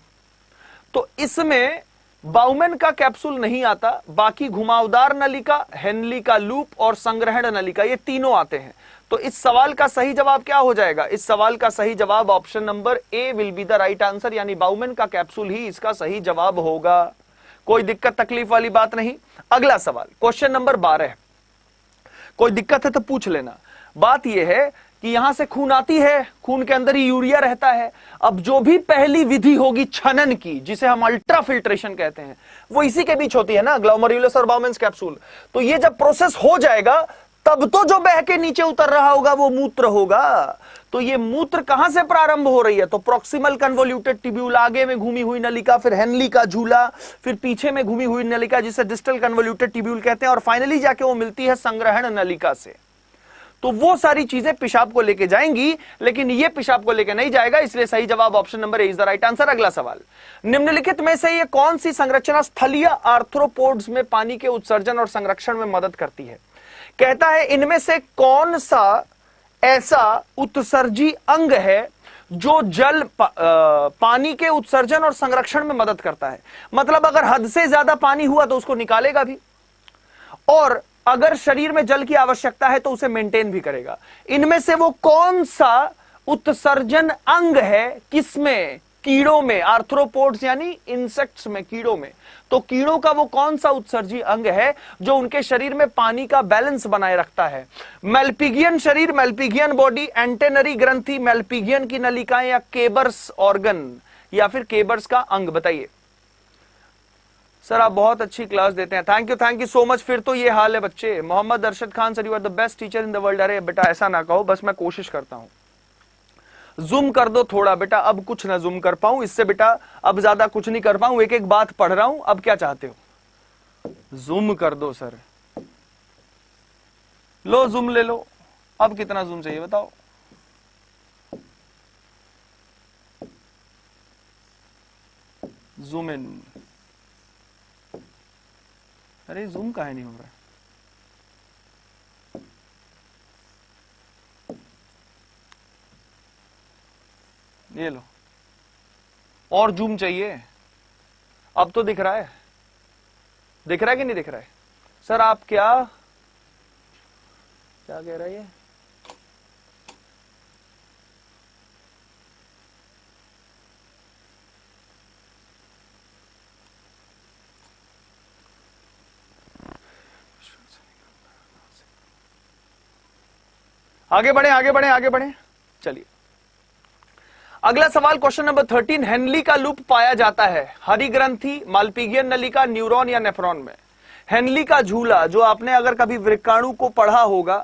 तो इसमें बाउमेन का कैप्सूल नहीं आता, बाकी घुमावदार नलिका, हेनली का लूप और संग्रहण नलिका ये तीनों आते हैं। तो इस सवाल का सही जवाब क्या हो जाएगा, इस सवाल का सही जवाब option number A will be the right answer, यानी बाउमेन का कैप्सूल ही इसका सही जवाब होगा। कोई दिक्कत तकलीफ वाली बात नहीं। अगला सवाल क्वेश्चन नंबर 12, कोई दिक्कत है तो पूछ लेना। बात यह है कि यहां से खून आती है, खून के अंदर ही यूरिया रहता है। अब जो भी पहली विधि होगी छनन की, जिसे हम अल्ट्रा फिल्ट्रेशन कहते हैं, वो इसी के बीच होती है ना, ग्लोमर्यूलस और बाउमेन्स कैप्सूल। तो ये जब प्रोसेस हो जाएगा तब तो जो बह के नीचे उतर रहा होगा वो मूत्र होगा। तो ये मूत्र कहां से प्रारंभ हो रही है? तो प्रॉक्सिमल कन्वोल्यूटेड ट्यूब्यूल, आगे में घूमी हुई नलिका, फिर हेनली का झूला, फिर पीछे में घूमी हुई नलिका जिसे डिस्टल कन्वोल्यूटेड ट्यूब्यूल कहते हैं, और फाइनली जाके वो मिलती है संग्रहण नलिका से। तो वो सारी चीजें पेशाब को लेके जाएंगी, लेकिन ये पेशाब को लेके नहीं जाएगा, इसलिए सही जवाब option number A is the right answer. अगला सवाल, निम्नलिखित में से ये कौन सी संरचना स्थलीय आर्थ्रोपोड्स में पानी के उत्सर्जन और संरक्षण में मदद करती है? कहता है इनमें से कौन सा ऐसा उत्सर्जी अंग है जो जल पानी के उत्सर्जन और संरक्षण में मदद करता है। मतलब अगर हद से ज्यादा पानी हुआ तो उसको निकालेगा भी, और अगर शरीर में जल की आवश्यकता है तो उसे मेंटेन भी करेगा। इनमें से वो कौन सा उत्सर्जन अंग है? किसमें? कीड़ों में, आर्थ्रोपोड्स यानी इंसेक्ट्स में, कीड़ों में। तो कीड़ों का वो कौन सा उत्सर्जी अंग है जो उनके शरीर में पानी का बैलेंस बनाए रखता है? मेल्पिगियन शरीर, मेल्पिगियन बॉडी, एंटेनरी ग्रंथि, मेल्पिगियन की नलिकाएं, या केबर्स ऑर्गन, या फिर केबर्स का अंग? बताइए सर, आप बहुत अच्छी क्लास देते हैं, थैंक यू सो मच। फिर तो ये हाल है बच्चे। Mohammad Arshad Khan sir, you are the best teacher in the world. अरे बेटा ऐसा ना कहो, बस मैं कोशिश करता हूं। जूम कर दो थोड़ा बेटा, अब कुछ ना जूम कर पाऊं इससे बेटा, अब ज्यादा कुछ नहीं कर पाऊं, एक एक बात पढ़ रहा हूं। अब क्या चाहते हो? जूम कर दो सर, लो जूम ले लो। अब कितना जूम चाहिए बताओ? Zoom in. अरे जूम काहे नहीं हो रहा? ये लो, और जूम चाहिए? अब तो दिख रहा है, दिख रहा है कि नहीं दिख रहा है? सर आप क्या क्या कह रहा है ये? आगे बढ़े आगे बढ़े आगे बढ़े, चलिए अगला सवाल, क्वेश्चन नंबर 13। हेनली का लूप पाया जाता है हरी ग्रंथि, माल्पीगियन नलिका, न्यूरॉन या नेफ्रॉन में? हेनली का झूला, जो आपने अगर कभी वृक्काणु को पढ़ा होगा,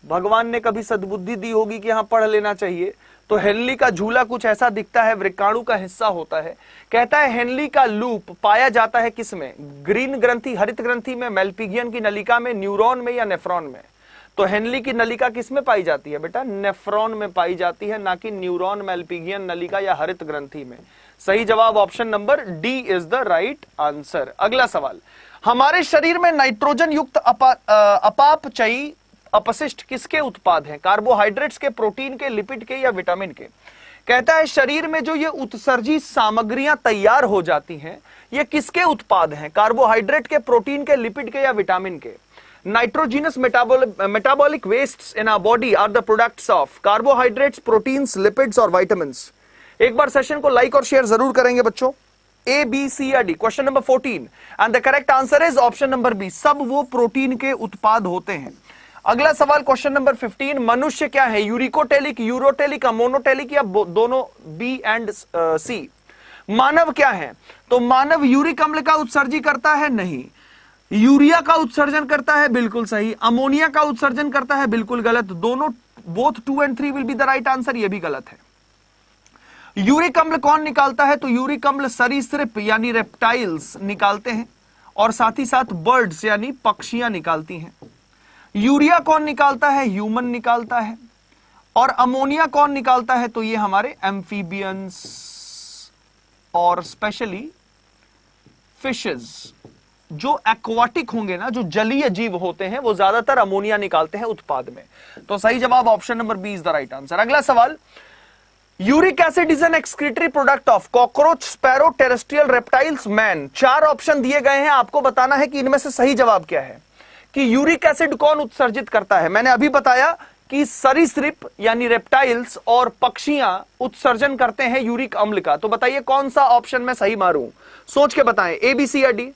भगवान ने कभी सद्बुद्धि दी होगी कि यहां पढ़ लेना चाहिए, तो हेनली का झूला कुछ ऐसा दिखता है, वृक्काणु का हिस्सा होता है। कहता है हेनली का लूप पाया जाता है किसमें? ग्रीन ग्रंथि, हरित ग्रंथि में, मेल्पिगियन की नलिका में, न्यूरॉन में या नेफ्रॉन में? तो हेनली की नलिका किसमें पाई जाती है बेटा? नेफ्रॉन में पाई जाती है, ना कि न्यूरॉन, मेल्पिगियन नलिका या हरित ग्रंथि में। सही जवाब option number D is the right answer. अगला सवाल, हमारे शरीर में नाइट्रोजन युक्त अपापचयी अपशिष्ट किसके उत्पाद हैं? कार्बोहाइड्रेट्स के, प्रोटीन के, लिपिड के या विटामिन के? कहता है शरीर में जो ये उत्सर्जी सामग्रियां तैयार हो जाती हैं, ये किसके उत्पाद हैं? कार्बोहाइड्रेट के, प्रोटीन के, लिपिड के या विटामिन के? Nitrogenous metabolic wastes in our body are the products of carbohydrates, proteins, lipids और vitamins। एक बार सेशन को लाइक और शेयर जरूर करेंगे बच्चों। A, B, C या D? Question number 14 and the correct answer is option number B, सब वो प्रोटीन के उत्पाद होते हैं। अगला सवाल, क्वेश्चन नंबर 15। मनुष्य क्या है? यूरिकोटेलिक, यूरोटेलिक, मोनोटेलिक या दोनों? बी एंड सी। मानव क्या है? तो मानव यूरिक अम्ल का उत्सर्जी करता है? नहीं। यूरिया का उत्सर्जन करता है? बिल्कुल सही। अमोनिया का उत्सर्जन करता है? बिल्कुल गलत। दोनों, both 2 and 3 will be the right answer, ये भी गलत है। यूरिक अम्ल कौन निकालता है? तो यूरिक अम्ल सरीसृप यानी रेप्टाइल्स निकालते हैं, और साथ ही साथ बर्ड्स यानी पक्षियां निकालती हैं। यूरिया कौन निकालता है? ह्यूमन निकालता है। और अमोनिया कौन निकालता है? तो ये हमारे एम्फीबियंस और स्पेशली फिशेस, जो एक्वाटिक होंगे ना, जो जलीय जीव होते हैं, वो ज्यादातर अमोनिया निकालते हैं उत्पाद में। तो सही जवाब option number B is the right answer. अगला सवाल, uric acid is an excretory product of cockroach, sparrow, terrestrial, reptiles, man. 4 option दिए गए हैं, आपको बताना है कि इनमें से सही जवाब क्या है, कि यूरिक एसिड कौन उत्सर्जित करता है। मैंने अभी बताया कि सरीसृप यानी रेप्टाइल्स और पक्षियां उत्सर्जन करते हैं यूरिक अम्ल का। तो बताइए कौन सा ऑप्शन मैं सही मारूं, सोच के बताएं, ए, बी, सी या डी?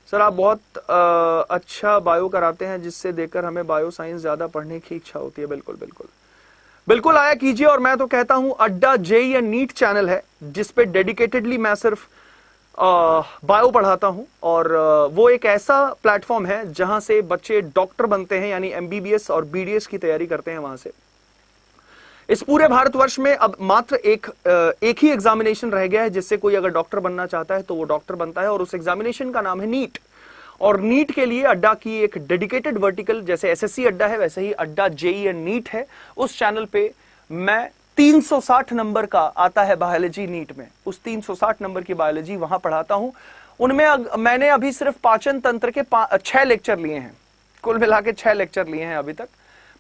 सर आप बहुत अच्छा बायो कराते हैं, जिससे देखकर हमें बायो साइंस ज्यादा पढ़ने की इच्छा होती है। बिल्कुल बिल्कुल बिल्कुल आया कीजिए। और मैं तो कहता हूं अड्डा जेई या नीट चैनल है, जिसपे डेडिकेटेडली मैं सिर्फ बायो पढ़ाता हूं और वो एक ऐसा प्लेटफॉर्म है जहां से बच्चे डॉक्टर बनते हैं, यानी एमबीबीएस और बीडीएस की तैयारी करते हैं वहां से। इस पूरे भारतवर्ष में अब मात्र एक ही एग्जामिनेशन रह गया है जिससे कोई अगर डॉक्टर बनना चाहता है तो वो डॉक्टर बनता है, और उस एग्जामिनेशन का नाम है नीट। और नीट के लिए अड्डा की एक डेडिकेटेड वर्टिकल, जैसे एसएससी अड्डा है वैसे ही अड्डा जेईई एंड नीट है। उस चैनल पे मैं 360 नंबर का आता है बायोलॉजी नीट में, उस 360 नंबर की बायोलॉजी वहां पढ़ाता हूं। उनमें मैंने अभी सिर्फ पाचन तंत्र के 6 लेक्चर लिए हैं, कुल मिला के 6 लेक्चर लिए हैं अभी तक।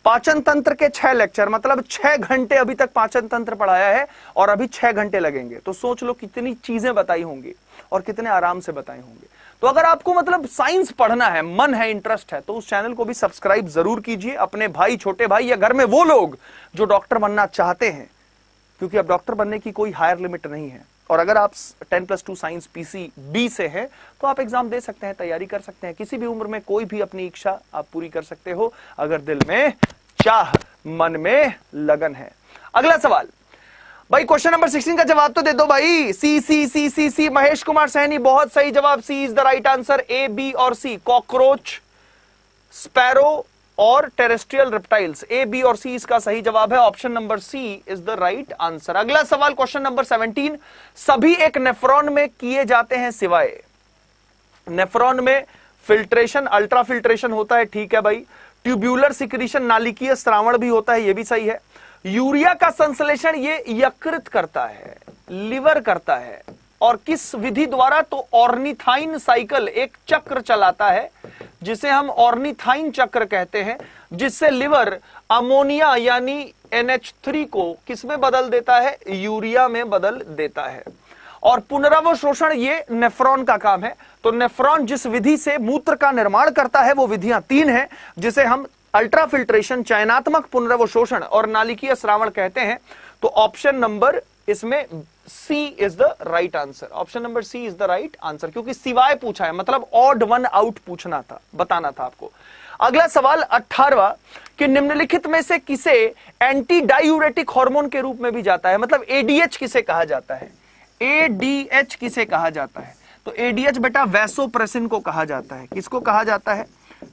पाचन तंत्र के 6 लेक्चर, मतलब 6 घंटे अभी तक पाचन तंत्र पढ़ाया है और अभी 6 घंटे लगेंगे। तो सोच लो कितनी चीजें बताई होंगी और कितने आराम से बताई होंगी। तो अगर आपको मतलब साइंस पढ़ना है, मन है, इंटरेस्ट है, तो उस चैनल को भी सब्सक्राइब जरूर कीजिए। अपने भाई, छोटे भाई या घर में वो लोग जो डॉक्टर बनना चाहते हैं, क्योंकि अब डॉक्टर बनने की कोई हायर लिमिट नहीं है। और अगर आप 10+2 साइंस PCB से हैं तो आप एग्जाम दे सकते हैं, तैयारी कर सकते हैं। किसी भी उम्र में कोई भी अपनी इच्छा आप पूरी कर सकते हो अगर दिल में चाह, मन में लगन है। अगला सवाल भाई, क्वेश्चन नंबर 16 का जवाब तो दे दो भाई। सी महेश कुमार सहनी, बहुत सही जवाब। C is the right answer. A, B और सी, कॉकरोच, स्पैरो और टेरेस्ट्रियल रेप्टाइल्स। ए, बी और सी इसका सही जवाब है। Option number C is the right answer. अगला सवाल, क्वेश्चन नंबर 17, सभी एक नेफ्रॉन में किए जाते हैं सिवाय। नेफ्रॉन में फिल्ट्रेशन, अल्ट्रा फिल्ट्रेशन होता है, ठीक है भाई। ट्यूब्यूलर सिक्रीशन, नालिकीय स्रावण भी होता है, यह भी सही है। यूरिया का संश्लेषण ये यकृत करता है, लिवर करता है। और किस विधि द्वारा? तो ऑर्निथाइन साइकिल, एक चक्र चलाता है जिसे हम ऑर्निथाइन चक्र कहते हैं, जिससे लिवर अमोनिया यानी NH3 को किस में बदल देता है? यूरिया में बदल देता है। और पुनरावशोषण ये नेफ्रॉन का काम है। तो नेफ्रॉन जिस विधि से मूत्र का निर्माण करता है वो विधियां 3 हैं, जिसे हम अल्ट्रा फिल्ट्रेशन, चयनात्मक पुनरावशोषण और नालिकीय स्रावण कहते हैं। तो ऑप्शन नंबर इसमें C is the right answer. Option number C is the right answer, क्योंकि सिवाय पूछा है, मतलब ऑड वन आउट पूछना था, बताना था आपको। अगला सवाल 18वां, कि निम्नलिखित में से किसे एंटी डायूरेटिक हार्मोन के रूप में भी जाता है? मतलब एडीएच किसे कहा जाता है? एडीएच किसे कहा जाता है? तो एडीएच बेटा वैसोप्रेसिन को कहा जाता है। किसको कहा जाता है?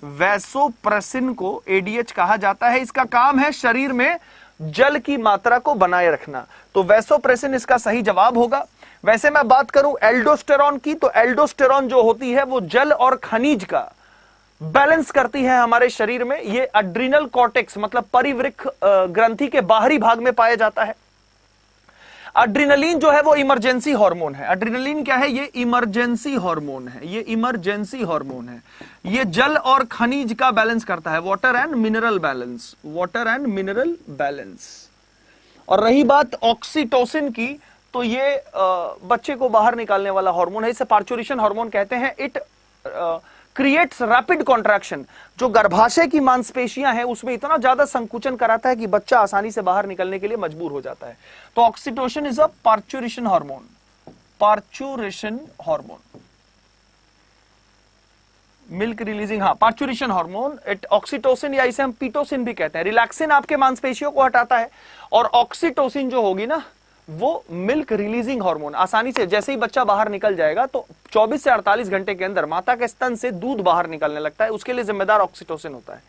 वैसोप्रेसिन को एडीएच कहा जाता है। इसका काम है शरीर में जल की मात्रा को बनाए रखना। तो वैसोप्रेसिन इसका सही जवाब होगा। वैसे मैं बात करूं एल्डोस्टेरॉन की, तो एल्डोस्टेरॉन जो होती है वो जल और खनिज का बैलेंस करती है हमारे शरीर में। ये एड्रिनल कॉर्टेक्स, मतलब परिवृक्क ग्रंथि के बाहरी भाग में पाया जाता है। एड्रिनलिन जो है वो इमरजेंसी हार्मोन है। एड्रिनलिन क्या है? ये इमरजेंसी हार्मोन है। ये इमरजेंसी हार्मोन है। ये जल और खनिज का बैलेंस करता है, water and mineral balance, water and mineral balance. और रही बात ऑक्सीटोसिन की, तो ये बच्चे को बाहर निकालने वाला हार्मोन है। इसे पार्चुरेशन हार्मोन कहते हैं। It creates rapid contraction. जो गर्भाशय की मांसपेशियां हैं उसमें इतना ज्यादा संकुचन कराता है कि बच्चा आसानी से बाहर निकलने के लिए मजबूर हो जाता है। तो oxytocin is a parturition hormone. Parturition hormone, milk releasing, हाँ पार्चुरेशन हार्मोन। इट ऑक्सीटोसिन या इसे हम पीटोसिन भी कहते हैं। रिलैक्सिन आपके मांसपेशियों को हटाता है, और ऑक्सीटोसिन जो होगी ना वो मिल्क रिलीजिंग हार्मोन। आसानी से जैसे ही बच्चा बाहर निकल जाएगा तो 24 से 48 घंटे के अंदर माता के स्तन से दूध बाहर निकलने लगता है। उसके लिए जिम्मेदार ऑक्सीटोसिन होता है।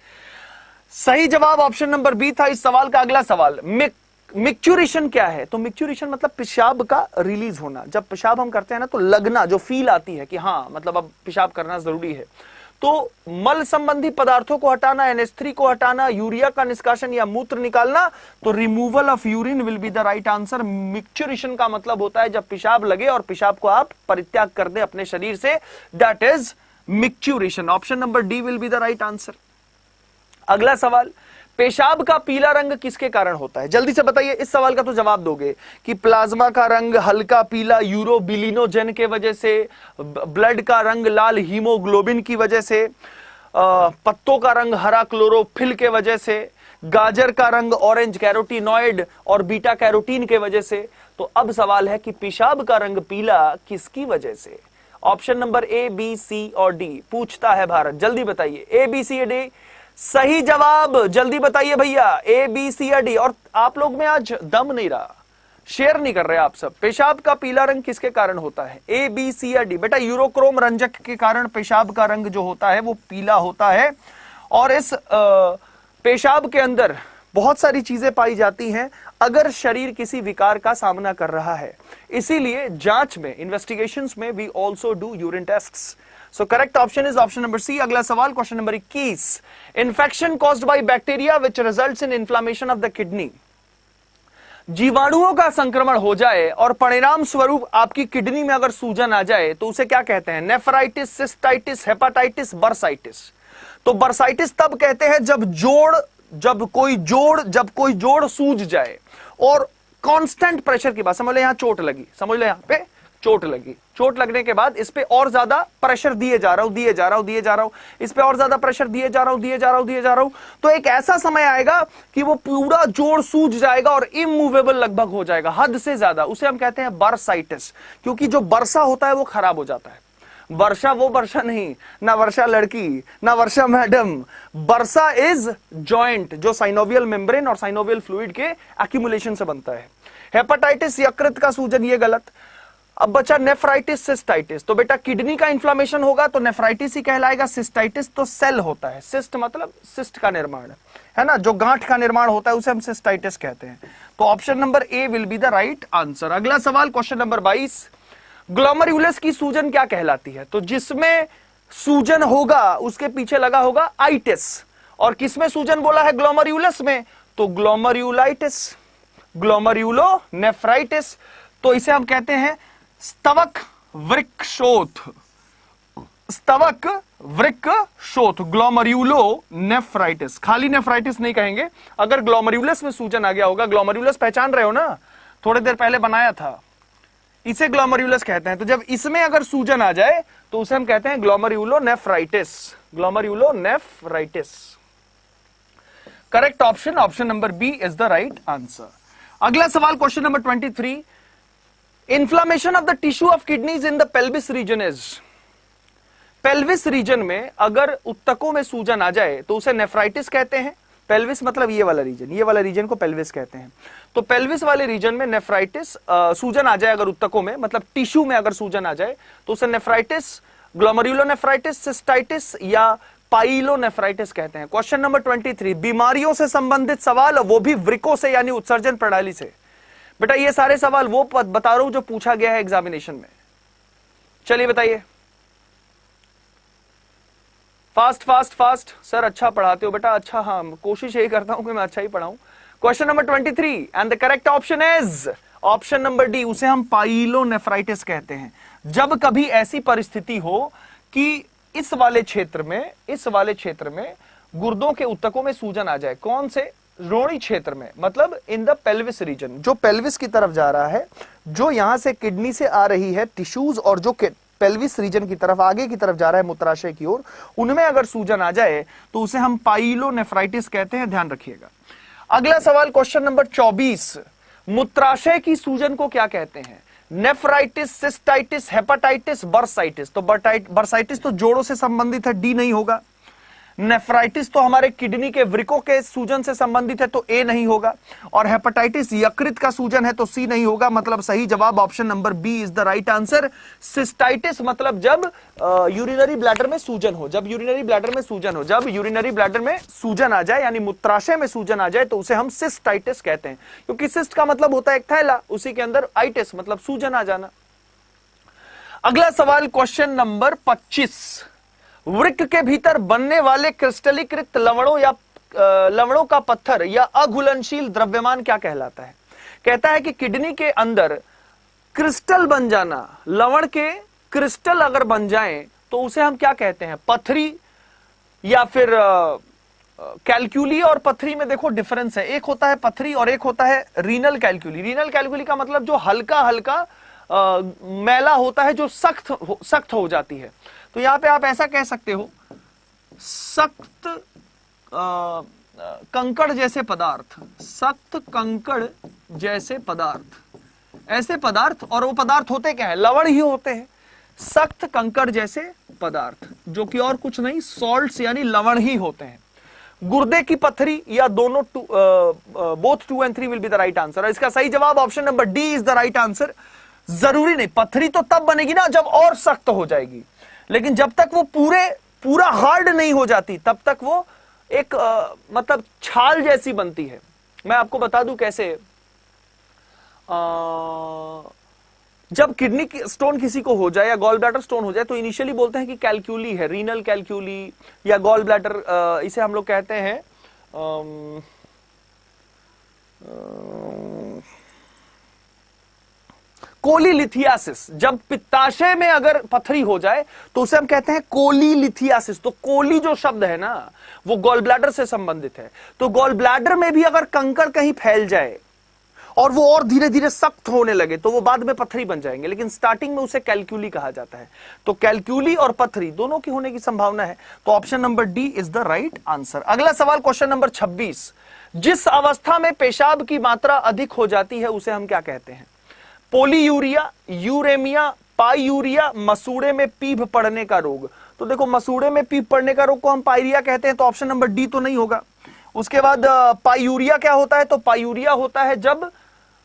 सही जवाब ऑप्शन नंबर बी था इस सवाल का। अगला सवाल, मिक्चुरेशन क्या है? तो मिक्चुरेशन मतलब पेशाब का रिलीज होना। जब पेशाब हम करते हैं ना तो लगना, जो फील आती है कि हाँ मतलब अब पेशाब करना जरूरी है। तो मल संबंधी पदार्थों को हटाना, NH3 को हटाना, यूरिया का निष्कासन या मूत्र निकालना, तो removal of urine will be the right answer. Micturition का मतलब होता है जब पेशाब लगे और पेशाब को आप परित्याग कर दें अपने शरीर से, that is micturition. Option number D will be the right answer. अगला सवाल, पेशाब का पीला रंग किसके कारण होता है? जल्दी से बताइए, इस सवाल का तो जवाब दोगे कि प्लाज्मा का रंग हल्का पीला यूरोबिलिनोजन के वजह से, ब्लड का रंग लाल हीमोग्लोबिन की वजह से, पत्तों का रंग हरा क्लोरोफिल के वजह से, गाजर का रंग ऑरेंज कैरोटीनॉइड और बीटा कैरोटीन के वजह से। तो अब सवाल है कि पेशाब का रंग पीला किसकी वजह से? ऑप्शन नंबर ए, बी, सी और डी पूछता है भारत। जल्दी बताइए, ए, बी, सी या डी? सही जवाब जल्दी बताइए भैया, ए, बी, सी या डी। और आप लोग में आज दम नहीं रहा, शेयर नहीं कर रहे आप सब। पेशाब का पीला रंग किसके कारण होता है? ए, बी, सी या डी? बेटा यूरोक्रोम रंजक के कारण पेशाब का रंग जो होता है वो पीला होता है। और इस पेशाब के अंदर बहुत सारी चीजें पाई जाती हैं अगर शरीर किसी विकार का सामना कर रहा है। इसीलिए जांच में, इन्वेस्टिगेशंस में we also do urine tests. So correct option is option number C. अगला सवाल, question number 21। Infection caused by bacteria which results in inflammation of the kidney. जीवाणुओं का संक्रमण हो जाए और परिणाम स्वरूप आपकी किडनी में अगर सूजन आ जाए तो उसे क्या कहते हैं? Nephritis, cystitis, hepatitis, bursitis. तो बर्साइटिस तब कहते हैं जब कोई जोड़ सूज जाए और कांस्टेंट प्रेशर की बात, समझ लो यहां चोट लगी, समझ लो यहां पे चोट लगी, चोट लगने के बाद इस पे और ज्यादा प्रेशर दिए जा रहा हूं, इस पे और ज्यादा प्रेशर दिए जा रहा हूं, तो एक ऐसा समय आएगा कि वो पूरा जोड़ सूज जाएगा और इमूवेबल लगभग हो जाएगा, हद से ज्यादा। उसे हम कहते हैं बर्साइटिस। क्योंकि जो वर्षा होता है वो खराब हो जाता है। वर्षा वो वर्षा नहीं, ना वर्षा लड़की, ना वर्षा मैडम। वर्षा इज जॉइंट जो साइनोवियल मेम्ब्रेन और साइनोवियल फ्लूइड के एक्यूमुलेशन से बनता है। हेपेटाइटिस यकृत का सूजन, ये गलत। अब बचा नेफ्राइटिस, सिस्टाइटिस। तो बेटा किडनी का इन्फ्लामेशन होगा तो नेफ्राइटिस ही कहलाएगा। सिस्टाइटिस तो सेल होता है, सिस्ट मतलब सिस्ट का निर्माण है ना, जो गांठ का निर्माण होता है उसे हम सिस्टाइटिस कहते हैं। तो option number A will be the right answer. अगला सवाल, क्वेश्चन नंबर 22। ग्लोमेरुलस की सूजन क्या कहलाती है? तो जिसमें सूजन होगा उसके पीछे लगा होगा आइटिस। और किसमें सूजन बोला है? ग्लोमेरुलस में, तो ग्लोमेरुलाइटिस, ग्लोमेरुलोनेफ्राइटिस। तो इसे हम कहते हैं स्तवक वृक्कशोथ, स्तवक वृक्कशोथ, ग्लोमेरुलोनेफ्राइटिस। खाली नेफ्राइटिस नहीं कहेंगे। अगर ग्लोमेरुलस में सूजन आ गया होगा, ग्लोमेरुलस पहचान रहे हो ना, थोड़ी देर पहले बनाया था, इसे ग्लोमेरुलस कहते हैं। तो जब इसमें अगर सूजन आ जाए तो उसे हम कहते हैं glomerulonephritis, glomerulonephritis. Correct option, option number B is the right answer. अगला सवाल, question number 23। Inflammation of the tissue of kidneys in the pelvis region is. Pelvis region में अगर उत्तकों में सूजन आ जाए तो उसे नेफ्राइटिस कहते हैं। पेल्विस मतलब ये वाला रीजन को पेल्विस कहते हैं। तो पेल्विस वाले रीजन में नेफ्राइटिस सूजन आ जाए अगर उत्तकों में, मतलब टिश्यू में अगर सूजन आ जाए तो उसे नेफ्राइटिस, ग्लोमेरुलोनेफ्राइटिस, सिस्टाइटिस या पाइलोनेफ्राइटिस कहते हैं। Question number 23। बीमारियों से संबंधित सवाल, वो भी वृक्कों से यानी उत्सर्जन प्रणाली से। बेटा ये सारे सवाल वो बता रहा हूं जो पूछा गया है एग्जामिनेशन में। चलिए बताइए, फास्ट फास्ट फास्ट। सर अच्छा पढ़ाते हो बेटा, अच्छा, हाँ कोशिश यही करता हूं कि मैं अच्छा ही पढ़ाऊं। Question number 23 and the correct option is option number D. उसे हम पाइलोनेफ्राइटिस कहते हैं। जब कभी ऐसी परिस्थिति हो कि इस वाले क्षेत्र में गुर्दों के उत्तकों में सूजन आ जाए। कौन से? रोणी क्षेत्र में, मतलब इन द पेल्विस रीजन, जो पेल्विस की तरफ जा रहा है, जो यहां से किडनी से आ रही है टिश्यूज और जो पेल्विस रीजन की तरफ आगे की तरफ जा रहा है मूत्राशय की ओर, उनमें अगर सूजन आ जाए तो उसे हम पाइलोनेफ्राइटिस कहते हैं, ध्यान रखिएगा। अगला सवाल, क्वेश्चन नंबर 24। मूत्राशय की सूजन को क्या कहते हैं? Nephritis, cystitis, hepatitis, bursitis. तो बर्साइटिस तो जोड़ों से संबंधित है, डी नहीं होगा। नेफ्राइटिस तो हमारे किडनी के वृक्कों के सूजन से संबंधित है, तो ए नहीं होगा। और हेपेटाइटिस यकृत का सूजन है, तो सी नहीं होगा। मतलब सही जवाब option number B is the right answer. Cystitis मतलब जब यूरिनरी ब्लैडर में सूजन हो, जब यूरिनरी ब्लैडर में सूजन आ जाए, यानी मूत्राशय में सूजन आ जाए, तो उसे हम सिस्टाइटिस कहते हैं। क्योंकि सिस्ट का मतलब होता है एक थैला, उसी के अंदर आइटिस मतलब सूजन आ जाना। अगला सवाल, क्वेश्चन नंबर 25। वृक्क के भीतर बनने वाले क्रिस्टलीकृत लवणों का पत्थर या अघुलनशील द्रव्यमान क्या कहलाता है? कहता है कि किडनी के अंदर क्रिस्टल बन जाना, लवण के क्रिस्टल अगर बन जाएं तो उसे हम क्या कहते हैं? पथरी या फिर कैलक्यूली। और पथरी में देखो डिफरेंस है, एक होता है पथरी और एक होता है रीनल कैलक्यूली। रीनल कैलक्यूली का मतलब जो हल्का हल्का मैला होता है, जो सख्त हो जाती है। तो यहां पे आप ऐसा कह सकते हो, सख्त कंकड़ जैसे पदार्थ, सख्त कंकड़ जैसे पदार्थ, ऐसे पदार्थ। और वो पदार्थ होते क्या है? लवण ही होते हैं। सख्त कंकड़ जैसे पदार्थ, जो कि और कुछ नहीं, सॉल्ट्स यानी लवण ही होते हैं। गुर्दे की पत्थरी, या दोनों, both 2 and 3 will be the right answer. इसका सही जवाब option number D is the right answer. जरूरी नहीं, पत्थरी तो तब बनेगी ना जब और सख्त हो जाएगी, लेकिन जब तक वो पूरा हार्ड नहीं हो जाती तब तक वो एक मतलब छाल जैसी बनती है। मैं आपको बता दूं कैसे। जब किडनी स्टोन किसी को हो जाए या गॉल ब्लैडर स्टोन हो जाए तो इनिशियली बोलते हैं कि कैलक्यूली है, रीनल कैलक्यूली या गॉल ब्लैडर, इसे हम लोग कहते हैं कोलीलिथियासिस। जब पित्ताशय में अगर पथरी हो जाए तो उसे हम कहते हैं कोलीलिथियासिस। तो कोली जो शब्द है ना वो गॉल ब्लैडर से संबंधित है। तो गॉल ब्लैडर में भी अगर कंकड़ कहीं फैल जाए और वो और धीरे धीरे सख्त होने लगे तो वो बाद में पथरी बन जाएंगे, लेकिन स्टार्टिंग में उसे कैलक्यूली कहा जाता है। तो कैलक्यूली और पथरी दोनों की होने की संभावना है। तो option number D is the right answer. अगला सवाल क्वेश्चन नंबर 26, जिस अवस्था में पेशाब की मात्रा अधिक हो जाती है उसे हम क्या कहते हैं? पोलीयूरिया, यूरेमिया, पाईयूरिया, मसूड़े में पीभ पड़ने का रोग। तो देखो, मसूड़े में पीभ पड़ने का रोग को हम पायरिया कहते हैं, तो ऑप्शन नंबर डी तो नहीं होगा। उसके बाद पाईयूरिया क्या होता है? तो पाईयूरिया होता है जब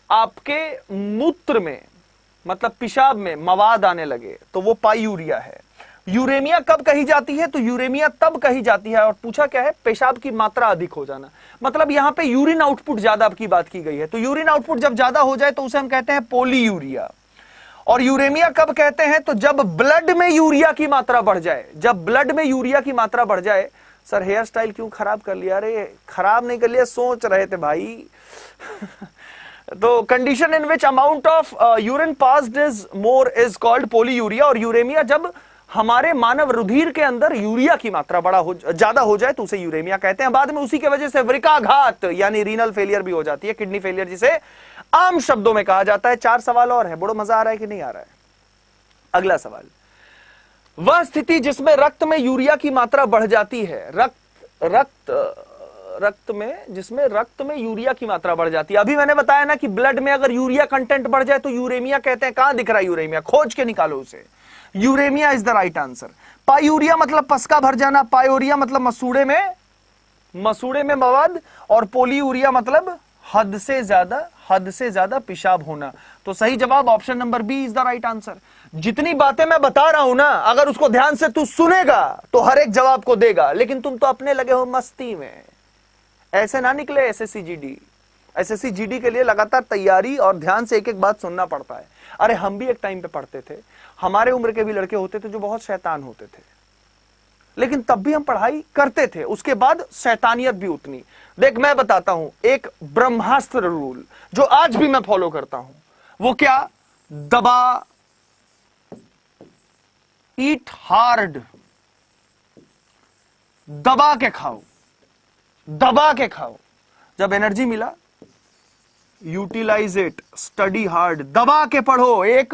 आपके मूत्र में, मतलब पेशाब में मवाद आने लगे, तो वो पाईयूरिया है। यूरेमिया कब कही जाती है? तो यूरेमिया तब कही जाती है, और पूछा क्या है? पेशाब की मात्रा अधिक हो जाना। मतलब यहां पे यूरिन आउटपुट ज्यादा की बात की गई है। तो यूरिन आउटपुट जब ज्यादा हो जाए तो उसे हम कहते हैं पोलीयूरिया। और यूरेमिया कब कहते हैं? तो जब ब्लड में यूरिया की मात्रा बढ़ जाए। जब ब्लड में यूरिया की मात्रा बढ़ जाए। सर हेयर स्टाइल क्यों खराब कर लिया? अरे खराब नहीं कर लिया, सोच रहे थे भाई। तो condition in which amount of urine passed is more is called polyuria. और यूरेमिया जब हमारे मानव रुधिर के अंदर यूरिया की मात्रा ज्यादा हो जाए तो उसे यूरेमिया कहते हैं। बाद में उसी की वजह से वृकाघात यानी रीनल फेलियर भी हो जाती है, किडनी फेलियर जिसे आम शब्दों में कहा जाता है। 4 सवाल और है, बड़ो मजा आ रहा है कि नहीं आ रहा है? अगला सवाल, वह स्थिति जिसमें रक्त में यूरिया की मात्रा बढ़ जाती है, जिसमें रक्त में यूरिया की मात्रा बढ़ जाती है। अभी मैंने बताया ना कि ब्लड में अगर यूरिया कंटेंट बढ़ जाए तो यूरेमिया कहते हैं। कहां दिख रहा है यूरेमिया? खोज के निकालो उसे। Uremia is the right answer. Pyuria मतलब पसका भर जाना, पायोरिया मतलब मसूड़े में मवाद, और पोलीयूरिया मतलब हद से ज्यादा पेशाब होना। तो सही जवाब option number B is the right answer. जितनी बातें मैं बता रहा हूं ना, अगर उसको ध्यान से तू सुनेगा तो हर एक जवाब को देगा, लेकिन तुम तो अपने लगे हो मस्ती में। ऐसे ना निकले एसएससी जीडी के लिए लगातार तैयारी और ध्यान से एक एक बात सुनना पड़ता है। अरे हम भी एक टाइम पे पढ़ते थे, हमारे उम्र के भी लड़के होते थे जो बहुत शैतान होते थे, लेकिन तब भी हम पढ़ाई करते थे। उसके बाद शैतानियत भी उतनी। देख मैं बताता हूं एक ब्रह्मास्त्र रूल जो आज भी मैं फॉलो करता हूं। वो क्या? दबा, ईट हार्ड, दबा के खाओ। जब एनर्जी मिला यूटिलाइज इट, स्टडी हार्ड, दबा के पढ़ो। एक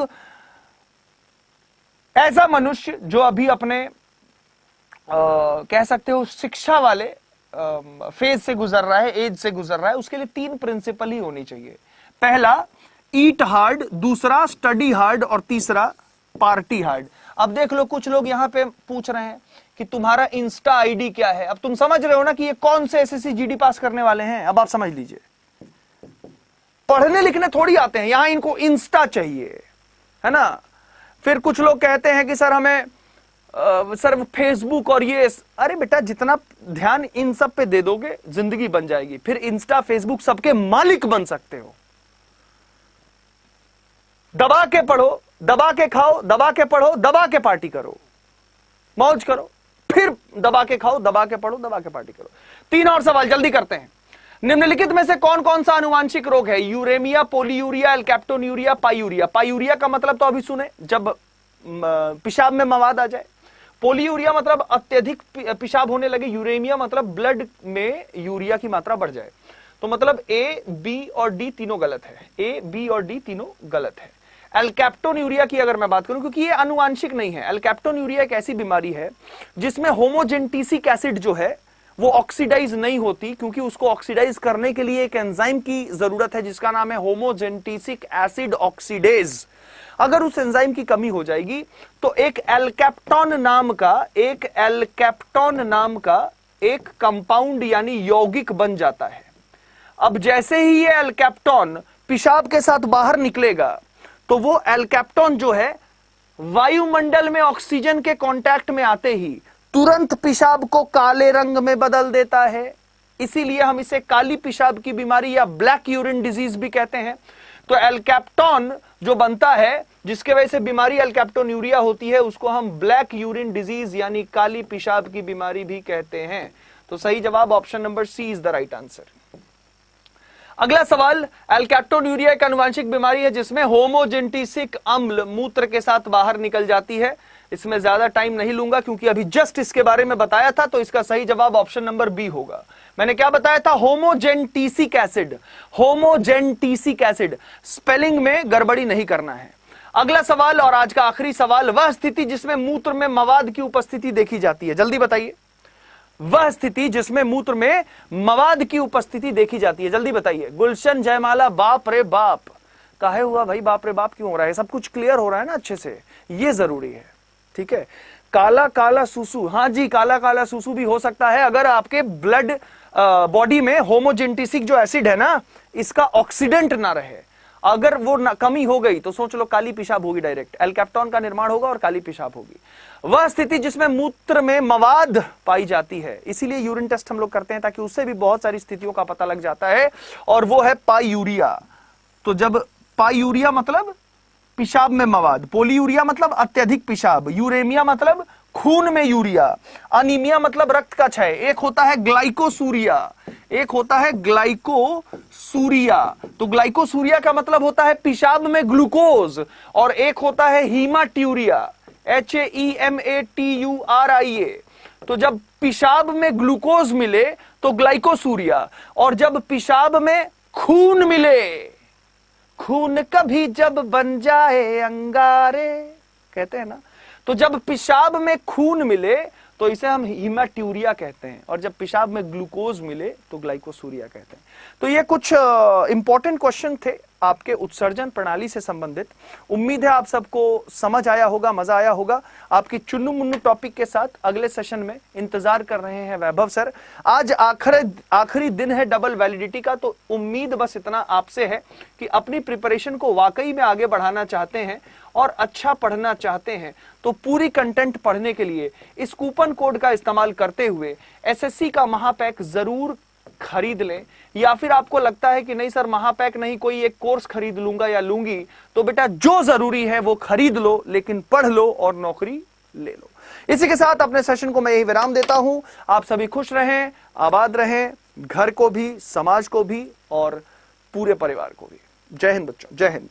ऐसा मनुष्य जो अभी अपने कह सकते हो शिक्षा वाले फेज से गुजर रहा है, एज से गुजर रहा है, उसके लिए 3 प्रिंसिपल ही होनी चाहिए। पहला ईट हार्ड, दूसरा स्टडी हार्ड, और तीसरा पार्टी हार्ड। अब देख लो, कुछ लोग यहां पे पूछ रहे हैं कि तुम्हारा इंस्टा आईडी क्या है। अब तुम समझ रहे हो ना कि ये कौन से एसएससी जीडी पास करने वाले हैं। अब आप समझ लीजिए, पढ़ने लिखने थोड़ी आते हैं, यहां इनको इंस्टा चाहिए, है ना। फिर कुछ लोग कहते हैं कि सर हमें सर फेसबुक और ये। अरे बेटा, जितना ध्यान इन सब पे दे दोगे जिंदगी बन जाएगी। फिर इंस्टा फेसबुक सबके मालिक बन सकते हो। दबा के पढ़ो, दबा के खाओ, दबा के पढ़ो, दबा के पार्टी करो, मौज करो, फिर दबा के खाओ, दबा के पढ़ो, दबा के पार्टी करो। 3 और सवाल जल्दी करते हैं। निम्नलिखित में से कौन कौन सा आनुवांशिक रोग है? Uraemia, polyuria, एल्कैप्टोन्यूरिया, पाईयूरिया। पाईयूरिया का मतलब तो अभी सुने, जब पेशाब में मवाद आ जाए। पोलीयूरिया मतलब अत्यधिक पेशाब होने लगे। यूरेमिया मतलब ब्लड में यूरिया की मात्रा बढ़ जाए। तो मतलब ए, बी और डी तीनों गलत है। ए, बी और डी तीनों गलत है। एल्कैप्टोन्यूरिया की अगर मैं बात करूं, क्योंकि ये आनुवांशिक नहीं है। एल्कैप्टोन्यूरिया एक ऐसी बीमारी है जिसमें होमोजेंटिसिक एसिड जो है वो ऑक्सीडाइज नहीं होती, क्योंकि उसको ऑक्सीडाइज करने के लिए एक एंजाइम की जरूरत है जिसका नाम है होमोजेंटिसिक एसिड ऑक्सीडेज। अगर उस एंजाइम की कमी हो जाएगी तो एक एल्कैप्टोन नाम का एक कंपाउंड यानी यौगिक बन जाता है। अब जैसे ही ये एल्केप्टॉन पेशाब के साथ बाहर निकलेगा तो वो एल्केप्टॉन जो है वायुमंडल में ऑक्सीजन के कांटेक्ट में आते ही तुरंत पेशाब को काले रंग में बदल देता है। इसीलिए हम इसे काली पेशाब की बीमारी या ब्लैक यूरिन डिजीज भी कहते हैं। तो एल्केप्टॉन जो बनता है जिसके वजह से बीमारी एल्केप्टोन्यूरिया होती है उसको हम ब्लैक यूरिन डिजीज यानी काली पेशाब की बीमारी भी कहते हैं। तो सही जवाब option number C is the right answer. अगला सवाल, एल्केप्टोन्यूरिया एक आनुवंशिक बीमारी है जिसमें होमोजेंटिसिक अम्ल मूत्र के साथ बाहर निकल जाती है। इसमें ज्यादा टाइम नहीं लूंगा क्योंकि अभी जस्ट इसके बारे में बताया था, तो इसका सही जवाब ऑप्शन नंबर बी होगा। मैंने क्या बताया था? होमोजेंटिसिक एसिड। होमोजेंटिसिक एसिड, स्पेलिंग में गड़बड़ी नहीं करना है। अगला सवाल और आज का आखिरी सवाल, वह स्थिति जिसमें मूत्र में मवाद की उपस्थिति देखी जाती है, जल्दी बताइए। वह स्थिति जिसमें मूत्र में मवाद की उपस्थिति देखी जाती है, जल्दी बताइए। गुलशन जयमाला, बाप रे बाप, काहे हुआ भाई? बाप रे बाप क्यों हो रहा है? सब कुछ क्लियर हो रहा है ना अच्छे से, ये जरूरी है, ठीक है। काला काला सूसू, हाँ जी, काला काला सूसू भी हो सकता है अगर आपके ब्लड बॉडी में होमोजेंटिसिक जो एसिड है ना, इसका ऑक्सीडेंट ना रहे। अगर वो कमी हो गई तो सोच लो काली पेशाब होगी, डायरेक्ट एल्केप्टॉन का निर्माण होगा और काली पेशाब होगी। वह स्थिति जिसमें मूत्र में मवाद पाई जाती है, इसीलिए यूरिन टेस्ट हम लोग करते हैं ताकि उससे भी बहुत सारी स्थितियों का पता लग जाता है, और वो है पायूरिया। तो जब पायूरिया मतलब पेशाब में मवाद, पोलीयूरिया मतलब अत्यधिक पेशाब, यूरेमिया मतलब खून में यूरिया, अनीमिया मतलब रक्त का क्षय, एक होता है ग्लाइकोसूरिया, एक होता है ग्लाइकोसूरिया। तो ग्लाइकोसूरिया का मतलब होता है पेशाब में ग्लूकोज, और एक होता है हीमाट्यूरिया, HAEMATURIA। तो जब पेशाब में ग्लूकोज मिले तो ग्लाइकोसूरिया, और जब पेशाब में खून मिले, खून कभी जब बन जाए अंगारे, कहते हैं ना, तो जब पेशाब में खून मिले तो इसे हम हीमाट्यूरिया कहते हैं, और जब पेशाब में ग्लूकोज मिले तो ग्लाइकोसूरिया कहते हैं। तो ये कुछ इंपॉर्टेंट क्वेश्चन थे आपके उत्सर्जन प्रणाली से संबंधित। उम्मीद है आप सबको समझ आया होगा, मजा आया होगा। आपकी चुन्नू मुन्नू टॉपिक के साथ अगले सेशन में इंतजार कर रहे हैं वैभव सर। आज आखिरी दिन है डबल वैलिडिटी का, तो उम्मीद बस इतना आपसे है कि अपनी प्रिपरेशन को वाकई में आगे बढ़ाना चाहते हैं और अच्छा पढ़ना चाहते हैं तो पूरी कंटेंट पढ़ने के लिए इस कूपन कोड का इस्तेमाल करते हुए एसएससी का महापैक जरूर खरीद लें। या फिर आपको लगता है कि नहीं सर महापैक नहीं, कोई एक कोर्स खरीद लूंगा या लूंगी, तो बेटा जो जरूरी है वो खरीद लो, लेकिन पढ़ लो और नौकरी ले लो। इसी के साथ अपने सेशन को मैं यही विराम देता हूं। आप सभी खुश रहें, आबाद रहें, घर को भी, समाज को भी और पूरे परिवार को भी। जय हिंद बच्चों, जय हिंद।